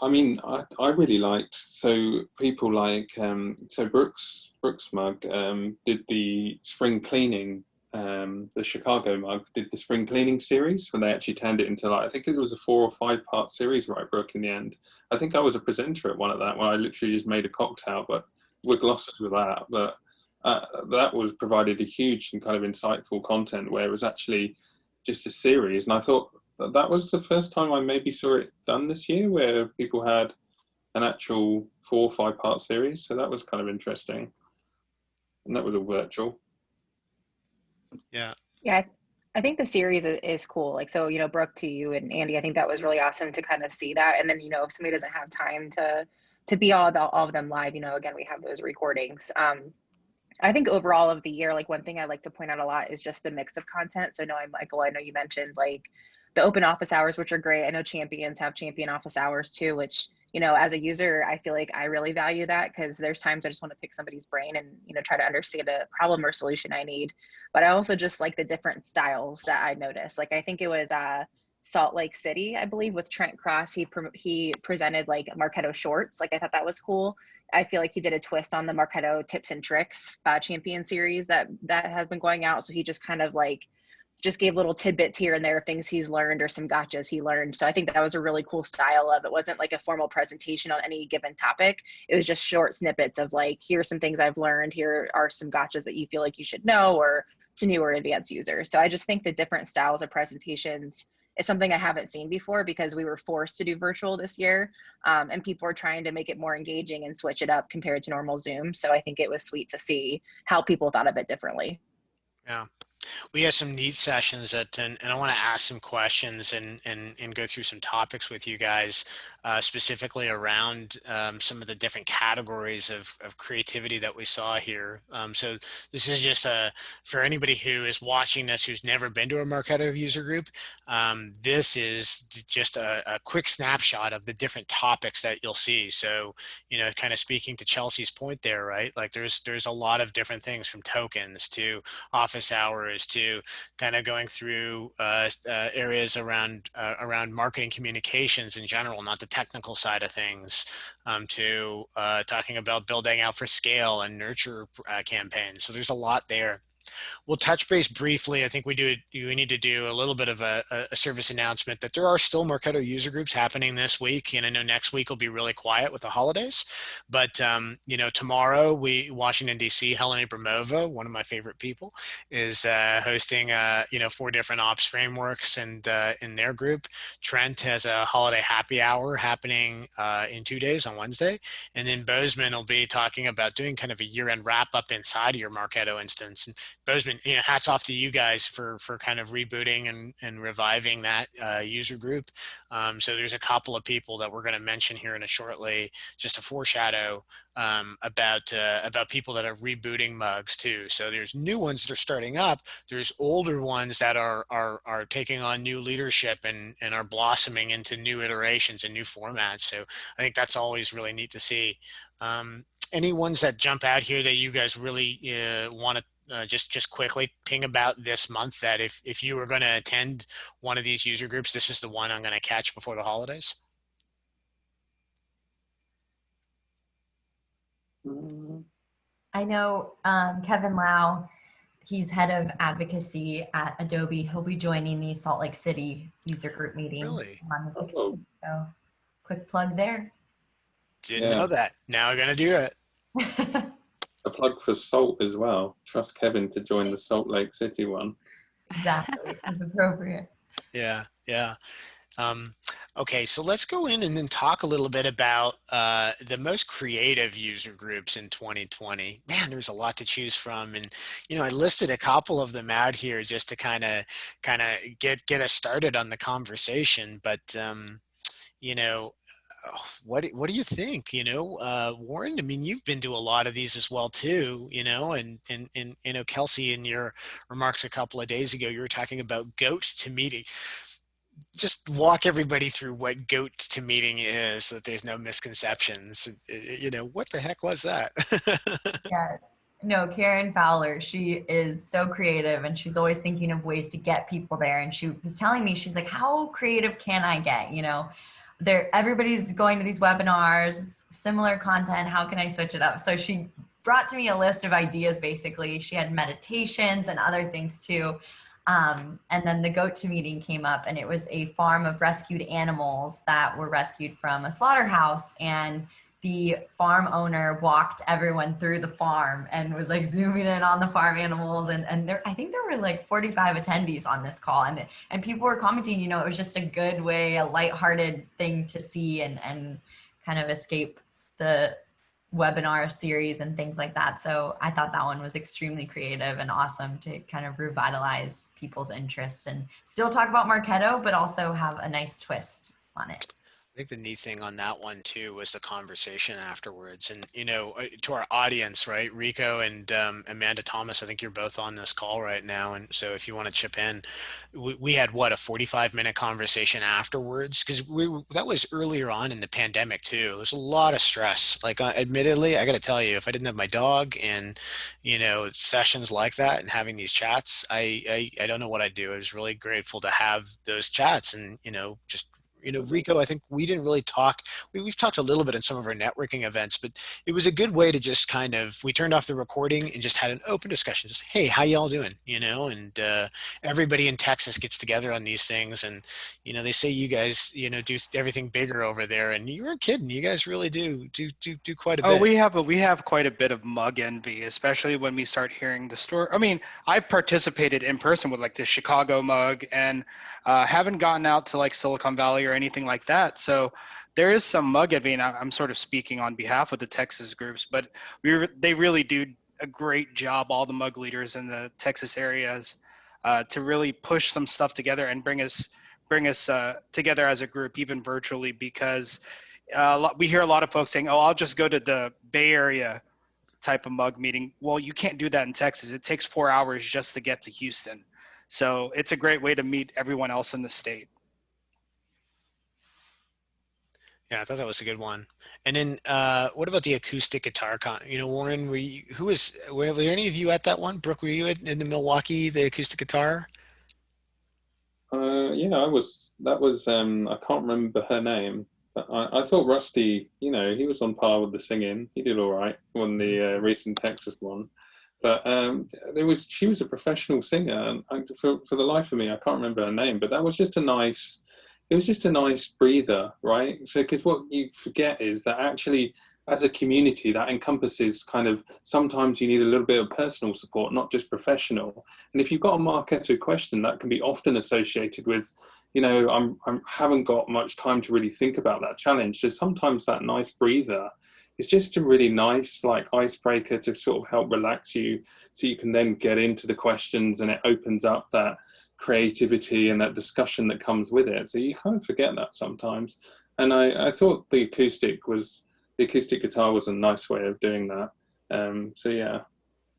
I mean, I really liked, so people like, so Brooks Mug did the spring cleaning, the Chicago Mug did the spring cleaning series, when they actually turned it into, like, I think it was a 4 or 5 part series, right, Brooke, in the end. I think I was a presenter at one of that, when I literally just made a cocktail, but we're glosses with that. But that was provided a huge and kind of insightful content where it was actually just a series. And I thought that was the first time I maybe saw it done this year, where people had an actual 4 or 5 part series. So that was kind of interesting. And that was all virtual. Yeah. Yeah, I think the series is cool. Like, so, Brooke, to you and Andy, I think that was really awesome to kind of see that. And then, if somebody doesn't have time to be all of them live, again, we have those recordings. I think overall of the year, like one thing I like to point out a lot is just the mix of content. So Michael, I know you mentioned like the open office hours, which are great. I know champions have champion office hours too, which, as a user, I feel like I really value that, because there's times I just want to pick somebody's brain and, try to understand a problem or solution I need. But I also just like the different styles that I noticed. Like, I think it was Salt Lake City, I believe, with Trent Cross. He presented like Marketo shorts. Like, I thought that was cool. I feel like he did a twist on the Marketo tips and tricks champion series that has been going out. So he just kind of like just gave little tidbits here and there of things he's learned or some gotchas he learned. So I think that was a really cool style of, it wasn't like a formal presentation on any given topic. It was just short snippets of like, here are some things I've learned. Here are some gotchas that you feel like you should know, or to new or advanced users. So I just think the different styles of presentations is something I haven't seen before, because we were forced to do virtual this year, and people are trying to make it more engaging and switch it up compared to normal Zoom. So I think it was sweet to see how people thought of it differently. Yeah. We have some neat sessions and I want to ask some questions and go through some topics with you guys, specifically around some of the different categories of creativity that we saw here. So this is just for anybody who is watching this who's never been to a Marketo user group. This is just a quick snapshot of the different topics that you'll see. So, kind of speaking to Chelsea's point there, right? Like there's a lot of different things, from tokens to office hours to kind of going through areas around marketing communications in general, not the technical side of things, to talking about building out for scale and nurture campaigns. So there's a lot there. We'll touch base briefly. I think we need to do a little bit of a service announcement that there are still Marketo user groups happening this week. And I know next week will be really quiet with the holidays, but tomorrow Washington, DC, Helena Abramova, one of my favorite people, is hosting 4 different ops frameworks and in their group. Trent has a holiday happy hour happening in 2 days on Wednesday. And then Bozeman will be talking about doing kind of a year-end wrap up inside of your Marketo instance. And Bozeman, hats off to you guys for kind of rebooting and reviving that user group. So there's a couple of people that we're going to mention here in a shortly, just to foreshadow about people that are rebooting mugs too. So there's new ones that are starting up. There's older ones that are taking on new leadership and are blossoming into new iterations and new formats. So I think that's always really neat to see. Any ones that jump out here that you guys really want to just quickly ping about this month, that if you were going to attend one of these user groups, this is the one I'm going to catch before the holidays? I know Kevin Lau, he's head of advocacy at Adobe. He'll be joining the Salt Lake City user group meeting on the 16th. So quick plug there. Didn't know that. Now we're going to do it. A plug for Salt as well. Trust Kevin to join the Salt Lake City one. Exactly. It's appropriate. Yeah. Okay, so let's go in and then talk a little bit about the most creative user groups in 2020. Man, there's a lot to choose from, and I listed a couple of them out here just to kind of get us started on the conversation. But what do you think? Warren, I mean, you've been to a lot of these as well too, and Kelsey, in your remarks a couple of days ago, you were talking about goat to meeting. Just walk everybody through what goat to meeting is, so that there's no misconceptions. What the heck was that? Yes. No, Karen Fowler, she is so creative, and she's always thinking of ways to get people there. And she was telling me, she's like, how creative can I get? Everybody's going to these webinars, it's similar content. How can I switch it up? So she brought to me a list of ideas. Basically, she had meditations and other things too. And then the goat to meeting came up, and it was a farm of rescued animals that were rescued from a slaughterhouse. And the farm owner walked everyone through the farm and was like zooming in on the farm animals. And there, I think there were like 45 attendees on this call, and people were commenting, you know, it was just a good way, a lighthearted thing to see and kind of escape the webinar series and things like that. So I thought that one was extremely creative and awesome to kind of revitalize people's interest and still talk about Marketo, but also have a nice twist on it. I think the neat thing on that one too was the conversation afterwards, and you know, to our audience, right? Rico and Amanda Thomas, I think you're both on this call right now, and so if you want to chip in, we had what, a 45-minute conversation afterwards, because that was earlier on in the pandemic too. There's a lot of stress. Like, admittedly, I got to tell you, if I didn't have my dog and you know sessions like that and having these chats, I don't know what I'd do. I was really grateful to have those chats, and you know, just you know, Rico, I think we didn't really talk. We've talked a little bit in some of our networking events, but it was a good way to just kind of, we turned off the recording and just had an open discussion. Just, hey, how y'all doing? You know, and everybody in Texas gets together on these things. And, you know, they say you guys, you know, do everything bigger over there. And you weren't kidding. You guys really do quite a Oh, bit. we have quite a bit of mug envy, especially when we start hearing the story. I mean, I've participated in person with like the Chicago mug, and haven't gotten out to like Silicon Valley or anything like that. So there is some mug envy, and I'm sort of speaking on behalf of the Texas groups, but they really do a great job, all the mug leaders in the Texas areas, to really push some stuff together and bring us together as a group, even virtually, because we hear a lot of folks saying, "Oh, I'll just go to the Bay Area type of mug meeting." Well, you can't do that in Texas. It takes 4 hours just to get to Houston. So it's a great way to meet everyone else in the state. Yeah, I thought that was a good one. And then, what about the acoustic guitar you know, Warren, were there any of you at that one? Brooke, were you in the Milwaukee, the acoustic guitar? Yeah, I was. That was. I can't remember her name, but I thought Rusty. You know, he was on par with the singing. He did all right on the recent Texas one. But she was a professional singer, and for the life of me, I can't remember her name. But that was just a nice. It was just a nice breather, right? So, because what you forget is that actually, as a community, that encompasses kind of sometimes you need a little bit of personal support, not just professional. And if you've got a Marketo question, that can be often associated with, you know, I haven't got much time to really think about that challenge. So sometimes that nice breather is just a really nice like icebreaker to sort of help relax you, so you can then get into the questions, and it opens up that creativity and that discussion that comes with it. So you kind of forget that sometimes. And I thought the acoustic guitar was a nice way of doing that. So yeah.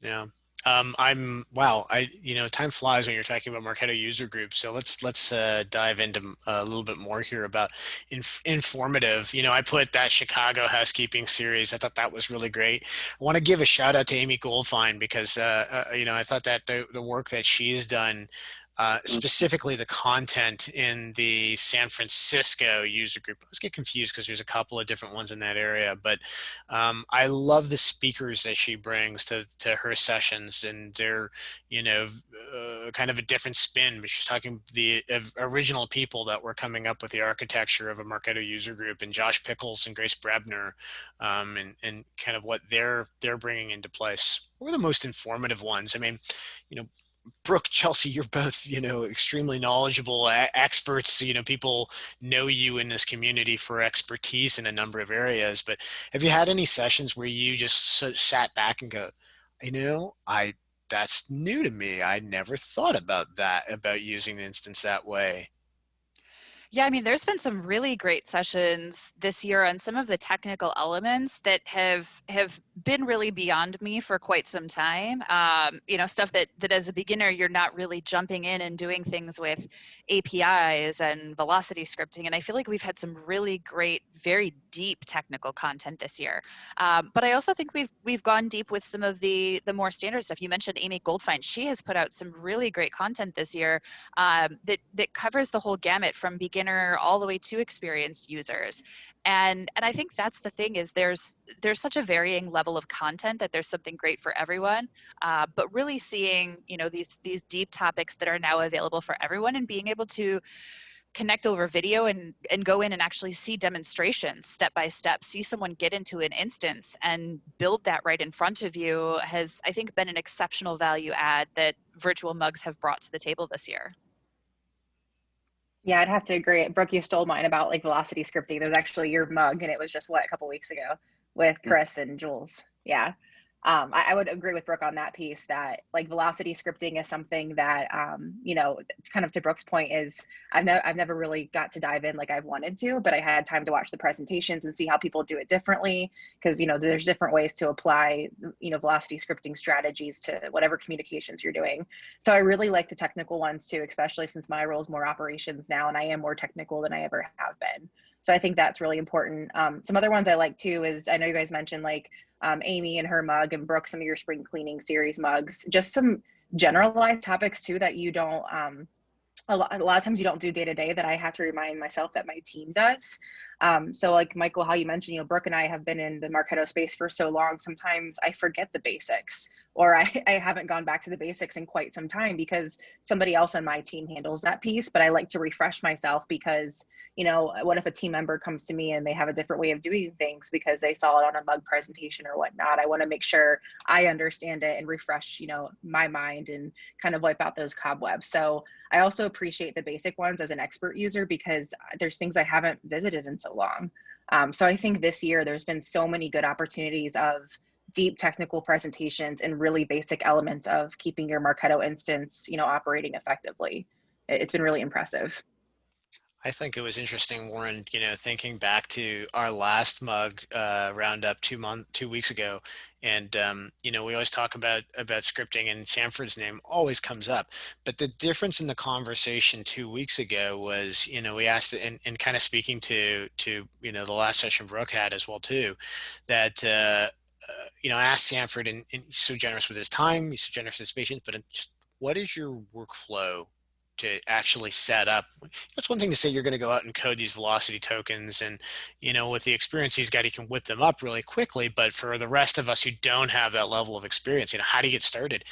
Yeah. You know, time flies when you're talking about Marketo User Group. So let's dive into a little bit more here about informative. You know, I put that Chicago housekeeping series. I thought that was really great. I want to give a shout out to Amy Goldfine because, you know, I thought that the work that she's done, specifically the content in the San Francisco user group. I always get confused because there's a couple of different ones in that area, but I love the speakers that she brings to her sessions, and they're, you know, kind of a different spin, but she's talking the original people that were coming up with the architecture of a Marketo user group, and Josh Pickles and Grace Brebner, and kind of what they're bringing into place. What were the most informative ones? I mean, you know, Brooke, Chelsea, you're both, you know, extremely knowledgeable experts. You know, people know you in this community for expertise in a number of areas. But have you had any sessions where you just sat back and go, you know, that's new to me. I never thought about that, about using the instance that way. Yeah, I mean, there's been some really great sessions this year on some of the technical elements that have been really beyond me for quite some time. You know, stuff that as a beginner you're not really jumping in and doing things with APIs and velocity scripting. And I feel like we've had some really great, very deep technical content this year. But I also think we've gone deep with some of the more standard stuff. You mentioned Amy Goldfine. She has put out some really great content this year that covers the whole gamut from beginner all the way to experienced users. And I think that's the thing, is there's such a varying level of content that there's something great for everyone. But really seeing, you know, these deep topics that are now available for everyone, and being able to connect over video and go in and actually see demonstrations step by step, see someone get into an instance and build that right in front of you has, I think, been an exceptional value add that virtual mugs have brought to the table this year. Yeah, I'd have to agree. Brooke, you stole mine about like velocity scripting. There's actually your mug, and it was just what, a couple weeks ago with Chris and Jules. Yeah. I would agree with Brooke on that piece, that like velocity scripting is something that, you know, kind of to Brooke's point, is I've never really got to dive in like I've wanted to, but I had time to watch the presentations and see how people do it differently. Because, you know, there's different ways to apply, you know, velocity scripting strategies to whatever communications you're doing. So I really like the technical ones too, especially since my role is more operations now and I am more technical than I ever have been. So I think that's really important. Some other ones I like too is, I know you guys mentioned like Amy and her mug, and Brooke, some of your spring cleaning series mugs, just some generalized topics too that you don't, a lot of times you don't do day to day, that I have to remind myself that my team does. So like Michael, how you mentioned, you know, Brooke and I have been in the Marketo space for so long, sometimes I forget the basics, or I haven't gone back to the basics in quite some time because somebody else on my team handles that piece. But I like to refresh myself because, you know, what if a team member comes to me and they have a different way of doing things because they saw it on a mug presentation or whatnot? I want to make sure I understand it and refresh, you know, my mind and kind of wipe out those cobwebs. So I also appreciate the basic ones as an expert user because there's things I haven't visited in so long. So I think this year there's been so many good opportunities of deep technical presentations and really basic elements of keeping your Marketo instance, you know, operating effectively. It's been really impressive. I think it was interesting, Warren, you know, thinking back to our last mug roundup 2 weeks ago. And, you know, we always talk about scripting, and Sanford's name always comes up. But the difference in the conversation 2 weeks ago was, you know, we asked, and kind of speaking to, you know, the last session Brooke had as well, too, that, you know, I asked Sanford, and he's so generous with his time, he's so generous with his patience, but just what is your workflow to actually set up? It's one thing to say you're going to go out and code these velocity tokens, and, you know, with the experience he's got, he can whip them up really quickly. But for the rest of us who don't have that level of experience, you know, how do you get started?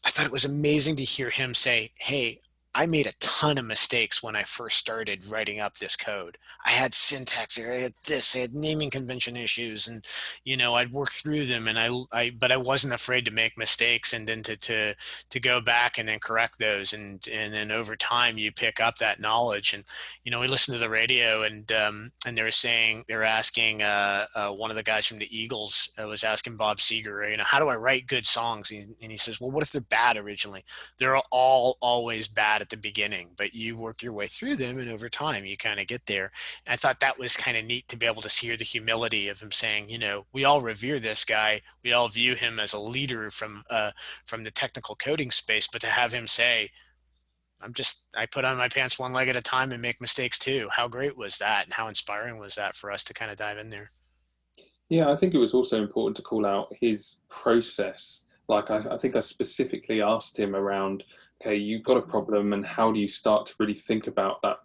I thought it was amazing to hear him say, hey, I made a ton of mistakes when I first started writing up this code. I had syntax error, I had this, I had naming convention issues, and, you know, I'd work through them, and but I wasn't afraid to make mistakes, and then to go back and then correct those, and then over time you pick up that knowledge. And, you know, we listened to the radio, and they were asking one of the guys from the Eagles was asking Bob Seger, you know, how do I write good songs? And he says, well, what if they're bad originally? They're all always bad at the beginning, but you work your way through them, and over time you kind of get there. And I thought that was kind of neat to be able to hear the humility of him saying, you know, we all revere this guy, we all view him as a leader from the technical coding space, but to have him say, I put on my pants one leg at a time and make mistakes too. How great was that, and how inspiring was that for us to kind of dive in there? Yeah, I think it was also important to call out his process. Like, I think I specifically asked him around, okay, you've got a problem, and how do you start to really think about that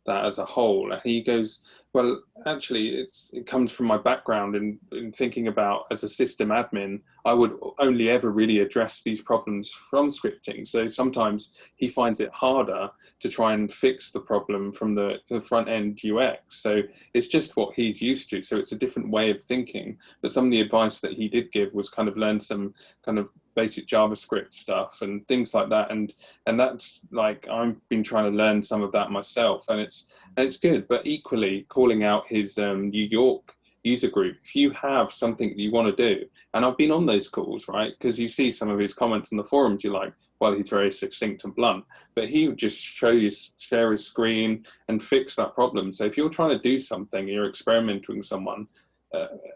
as a whole? And he goes, well, actually, it comes from my background in thinking about, as a system admin, I would only ever really address these problems from scripting. So sometimes he finds it harder to try and fix the problem from the front end UX. So it's just what he's used to. So it's a different way of thinking. But some of the advice that he did give was kind of learn some kind of basic JavaScript stuff and things like that. And that's like, I've been trying to learn some of that myself, and it's good. But equally, calling out his New York user group, if you have something that you want to do, and I've been on those calls, right, because you see some of his comments in the forums, you're like, well, he's very succinct and blunt, but he would just share his screen and fix that problem. So if you're trying to do something, you're experimenting with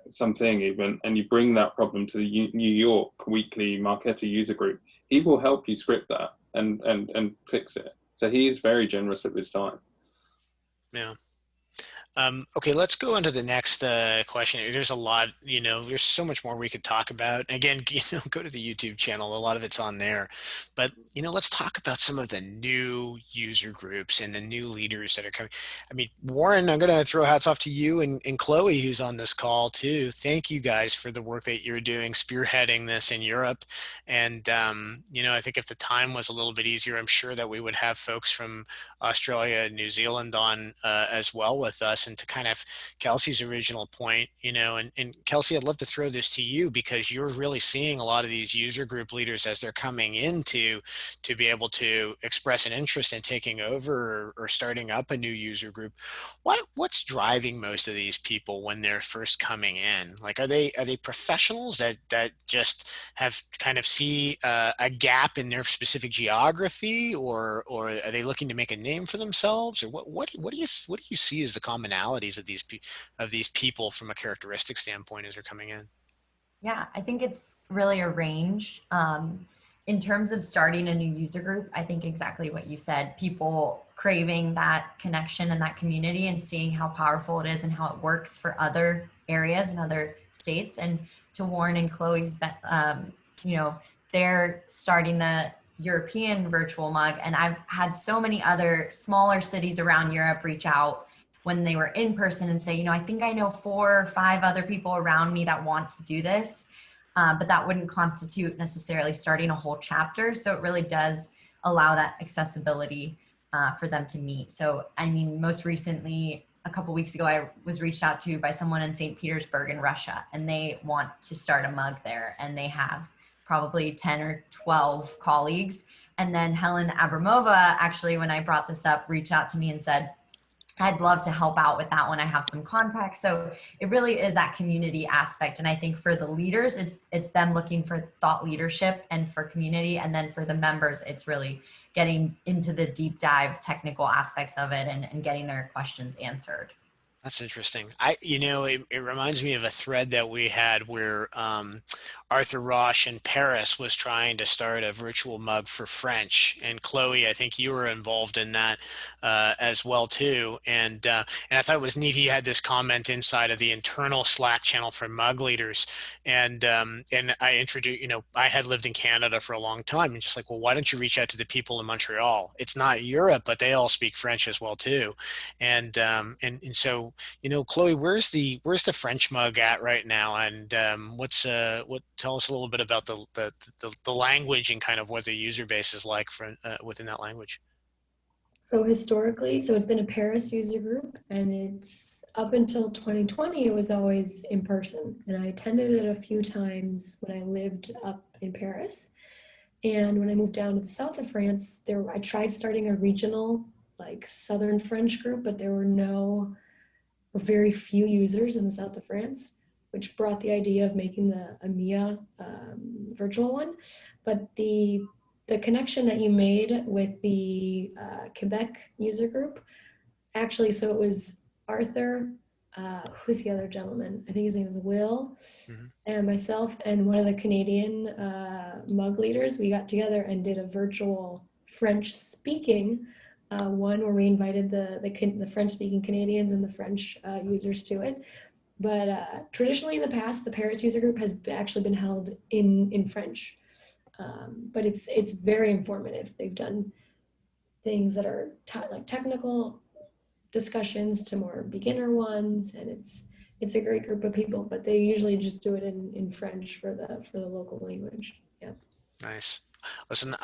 something even, and you bring that problem to the New York weekly Marketo user group, he will help you script that and fix it. So he is very generous of his time. Yeah. Okay, let's go into the next question. There's a lot, there's so much more we could talk about. Again, go to the YouTube channel. A lot of it's on there. But, let's talk about some of the new user groups and the new leaders that are coming. I mean, Warren, I'm going to throw hats off to you and Chloe, who's on this call too. Thank you guys for the work that you're doing, spearheading this in Europe. And, I think if the time was a little bit easier, I'm sure that we would have folks from Australia and New Zealand on as well with us. And to kind of Kelsey's original point, and Kelsey, I'd love to throw this to you because you're really seeing a lot of these user group leaders as they're coming into to be able to express an interest in taking over or starting up a new user group. What's driving most of these people when they're first coming in? Like, are they professionals that just have kind of see a gap in their specific geography, or are they looking to make a name for themselves, or what do you see as the commonalities of these people from a characteristic standpoint as they're coming in? Yeah, I think it's really a range. In terms of starting a new user group, I think exactly what you said, people craving that connection and that community and seeing how powerful it is and how it works for other areas and other states. And to Warren and Chloe's, they're starting the European virtual mug. And I've had so many other smaller cities around Europe reach out when they were in person and say, I think I know 4 or 5 other people around me that want to do this, but that wouldn't constitute necessarily starting a whole chapter. So it really does allow that accessibility for them to meet. So, I mean, most recently, a couple weeks ago, I was reached out to by someone in St. Petersburg in Russia, and they want to start a mug there, and they have probably 10 or 12 colleagues. And then Helen Abramova, actually, when I brought this up, reached out to me and said, I'd love to help out with that when I have some contacts. So it really is that community aspect. And I think for the leaders, it's them looking for thought leadership and for community. And then for the members, it's really getting into the deep dive technical aspects of it and getting their questions answered. That's interesting. It reminds me of a thread that we had where Arthur Roche in Paris was trying to start a virtual mug for French, and Chloe, I think you were involved in that as well too. And I thought it was neat. He had this comment inside of the internal Slack channel for mug leaders, and I introduced. I had lived in Canada for a long time, and just like, well, why don't you reach out to the people in Montreal? It's not Europe, but they all speak French as well too, and so. Chloe, where's the French mug at right now, and tell us a little bit about the language and kind of what the user base is like within that language. So historically, it's been a Paris user group, and it's up until 2020, it was always in person. And I attended it a few times when I lived up in Paris. And when I moved down to the south of France, I tried starting a regional, like Southern French group, but there were very few users in the south of France, which brought the idea of making the EMEA virtual one. But the connection that you made with the Quebec user group, actually, so it was Arthur, who's the other gentleman? I think his name is Will, and myself and one of the Canadian mug leaders, we got together and did a virtual French speaking one where we invited the French-speaking Canadians and the French users to it. But traditionally in the past, the Paris user group has actually been held in French. But it's very informative. They've done things that are like technical discussions to more beginner ones, and it's a great group of people. But they usually just do it in French for the local language. Yeah. Nice. Listen,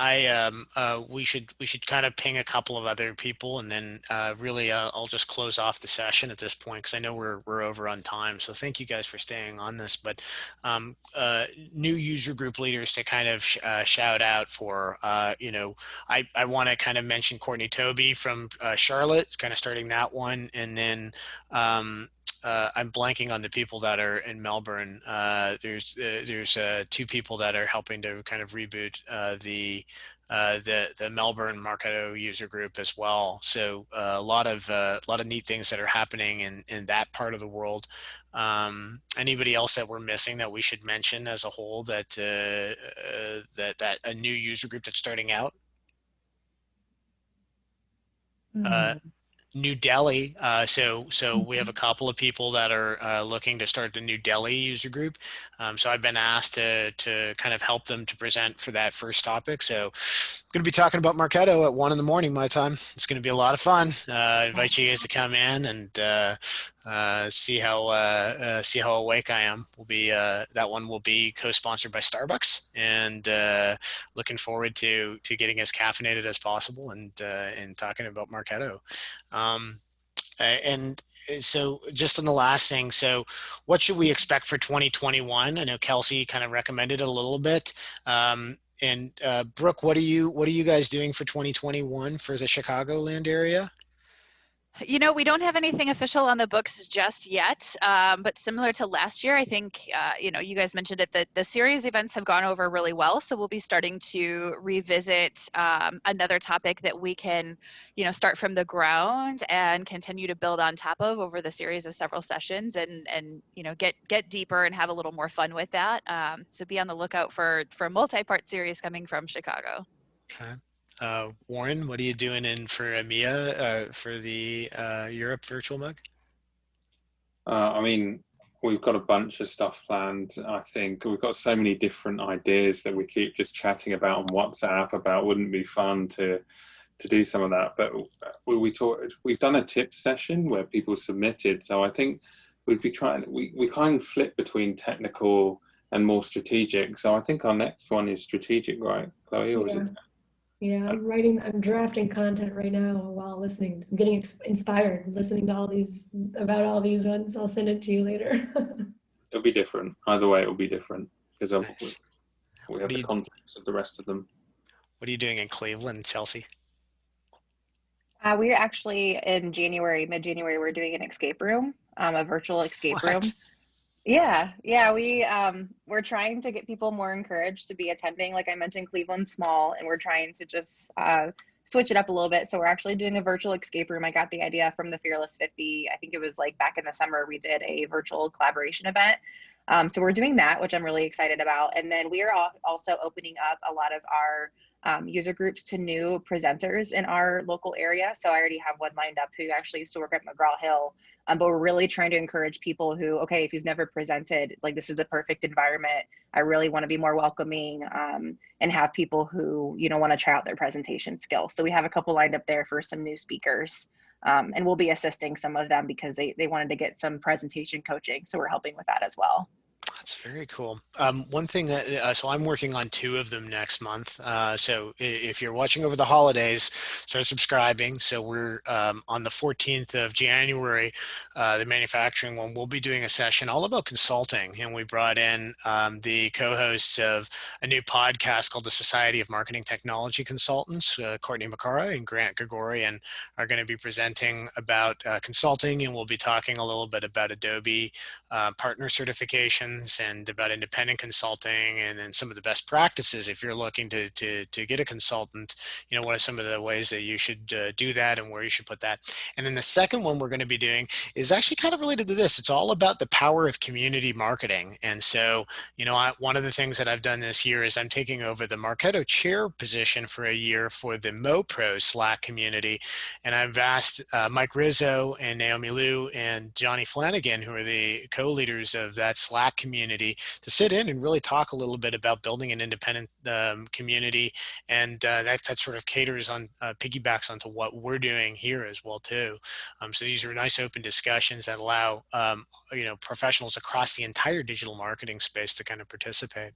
we should kind of ping a couple of other people, and then really I'll just close off the session at this point because I know we're over on time. So thank you guys for staying on this. But new user group leaders to kind of shout out for, I want to kind of mention Courtney Toby from Charlotte, kind of starting that one, and then. I'm blanking on the people that are in Melbourne. There's 2 people that are helping to kind of reboot the Melbourne Marketo user group as well. So a lot of neat things that are happening in that part of the world. Anybody else that we're missing that we should mention as a whole that that a new user group that's starting out? New Delhi. So we have a couple of people that are looking to start the New Delhi user group. So I've been asked to kind of help them to present for that first topic. So I'm going to be talking about Marketo at 1 a.m. my time. It's going to be a lot of fun. I invite you guys to come in and see how awake I am. Will be that one will be co-sponsored by Starbucks, and looking forward to getting as caffeinated as possible and talking about Marketo. Um, and so just on the last thing, so what should we expect for 2021? I know Kelsey kind of recommended it a little bit. And Brooke, what are you guys doing for 2021 for the Chicagoland area? You know, we don't have anything official on the books just yet, but similar to last year, I think, you know, you guys mentioned it, that the series events have gone over really well. So we'll be starting to revisit another topic that we can, you know, start from the ground and continue to build on top of over the series of several sessions, and you know, get deeper and have a little more fun with that. So be on the lookout for a multi-part series coming from Chicago. Okay. Warren, what are you doing in for EMEA for the Europe virtual mug? I mean, we've got a bunch of stuff planned. I think we've got so many different ideas that we keep just chatting about on WhatsApp about. Wouldn't it be fun to do some of that? But we've done a tip session where people submitted. So I think we'd be trying. We kind of flip between technical and more strategic. So I think our next one is strategic, right, Chloe? Or is it? Yeah, I'm drafting content right now while listening. I'm getting inspired listening to about all these ones. I'll send it to you later. It'll be different. Either way, it'll be different because Nice. we have the context of the rest of them. What are you doing in Cleveland, Chelsea? We're actually in January, mid-January, we're doing an escape room, a virtual escape room. What? Yeah, we're trying to get people more encouraged to be attending. Like I mentioned, Cleveland's small, and we're trying to just switch it up a little bit. So we're actually doing a virtual escape room. I got the idea from the Fearless 50. I think it was like back in the summer, we did a virtual collaboration event. So we're doing that, which I'm really excited about. And then we are also opening up a lot of our user groups to new presenters in our local area. So I already have one lined up who actually used to work at McGraw-Hill. But we're really trying to encourage people who, okay, if you've never presented, like this is the perfect environment. I really want to be more welcoming and have people who, you know, want to try out their presentation skills. So we have a couple lined up there for some new speakers. And we'll be assisting some of them because they wanted to get some presentation coaching. So we're helping with that as well. That's very cool. One thing that, so I'm working on 2 of them next month. So if you're watching over the holidays, start subscribing. So we're on the 14th of January, the manufacturing one, we'll be doing a session all about consulting. And we brought in the co-hosts of a new podcast called the Society of Marketing Technology Consultants, Courtney Macara and Grant Gregorian are going to be presenting about consulting, and we'll be talking a little bit about Adobe partner certifications and about independent consulting, and then some of the best practices if you're looking to get a consultant. You know, what are some of the ways that you should do that and where you should put that. And then the second one we're going to be doing is actually kind of related to this. It's all about the power of community marketing. And so, you know, one of the things that I've done this year is I'm taking over the Marketo chair position for a year for the MoPro Slack community. And I've asked Mike Rizzo and Naomi Liu and Johnny Flanagan, who are the co-leaders of that Slack community, to sit in and really talk a little bit about building an independent community, and that sort of caters on piggybacks onto what we're doing here as well too. So these are nice open discussions that allow you know, professionals across the entire digital marketing space to kind of participate.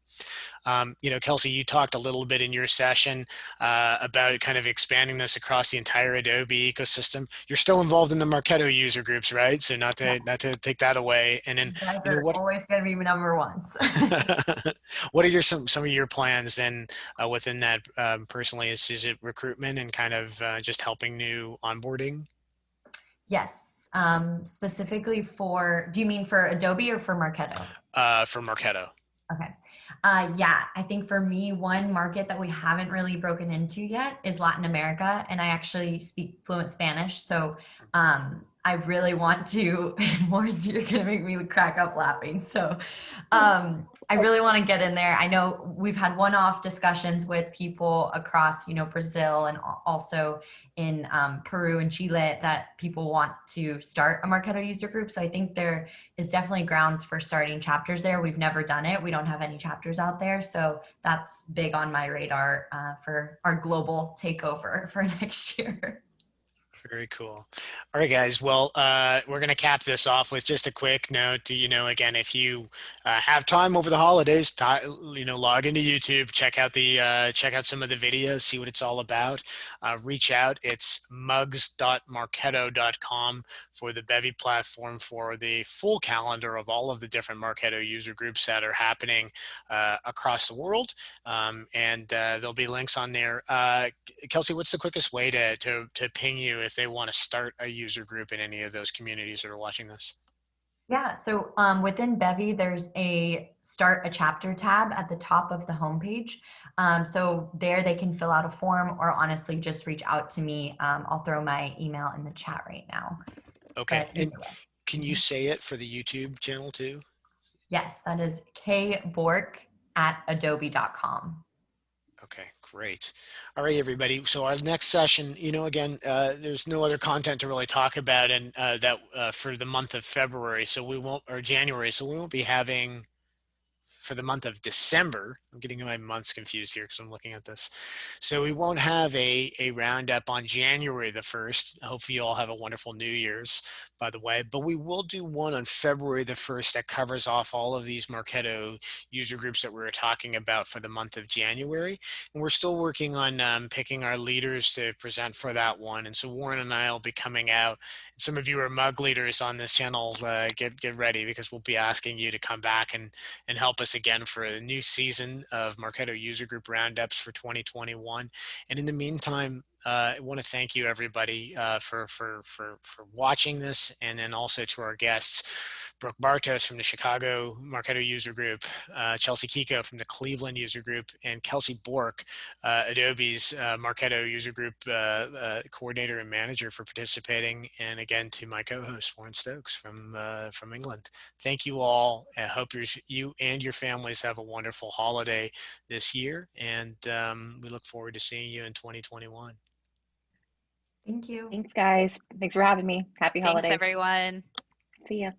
You know, Kelsey, you talked a little bit in your session about kind of expanding this across the entire Adobe ecosystem. You're still involved in the Marketo user groups, right? So not to take that away. And then, you know, what always going to be number ones. what are some of your plans then within that personally? Is it recruitment and kind of just helping new onboarding? Yes. Specifically do you mean for Adobe or for Marketo? For Marketo. Okay. Yeah, I think for me, one market that we haven't really broken into yet is Latin America. And I actually speak fluent Spanish. So I really want to, more, you're gonna make me crack up laughing. So I really want to get in there. I know we've had one-off discussions with people across, Brazil and also in Peru and Chile that people want to start a Marketo user group. So I think there is definitely grounds for starting chapters there. We've never done it. We don't have any chapters out there. So that's big on my radar for our global takeover for next year. Very cool. All right, guys. Well, we're going to cap this off with just a quick note. Again, if you have time over the holidays, log into YouTube, check out some of the videos, see what it's all about. Reach out. It's mugs.marketo.com for the Bevy platform for the full calendar of all of the different Marketo user groups that are happening across the world. And there'll be links on there. Kelsey, what's the quickest way to ping you if they want to start a user group in any of those communities that are watching this? Yeah, so within Bevy, there's a start a chapter tab at the top of the homepage. So there they can fill out a form or honestly just reach out to me. I'll throw my email in the chat right now. Okay, and can you say it for the YouTube channel too? Yes, that is kbourque@adobe.com. Okay, great. All right, everybody. So our next session, again, there's no other content to really talk about, and for the month of February, or January, so we won't be having for the month of December. I'm getting my months confused here because I'm looking at this. So we won't have a roundup on January the 1st. Hopefully you all have a wonderful New Year's, by the way. But we will do one on February the 1st that covers off all of these Marketo user groups that we were talking about for the month of January. And we're still working on picking our leaders to present for that one. And so Warren and I will be coming out. Some of you are mug leaders on this channel. Get ready, because we'll be asking you to come back and help us again for a new season of Marketo User Group Roundups for 2021. And in the meantime, I want to thank you, everybody, for watching this, and then also to our guests, Brooke Bartos from the Chicago Marketo User Group, Chelsea Kiko from the Cleveland User Group, and Kelsey Bourque, Adobe's Marketo User Group coordinator and manager, for participating. And again, to my co-host, Warren Stokes from England. Thank you all. I hope you and your families have a wonderful holiday this year, and we look forward to seeing you in 2021. Thank you. Thanks, guys. Thanks for having me. Happy Thanks, holidays. everyone. See ya.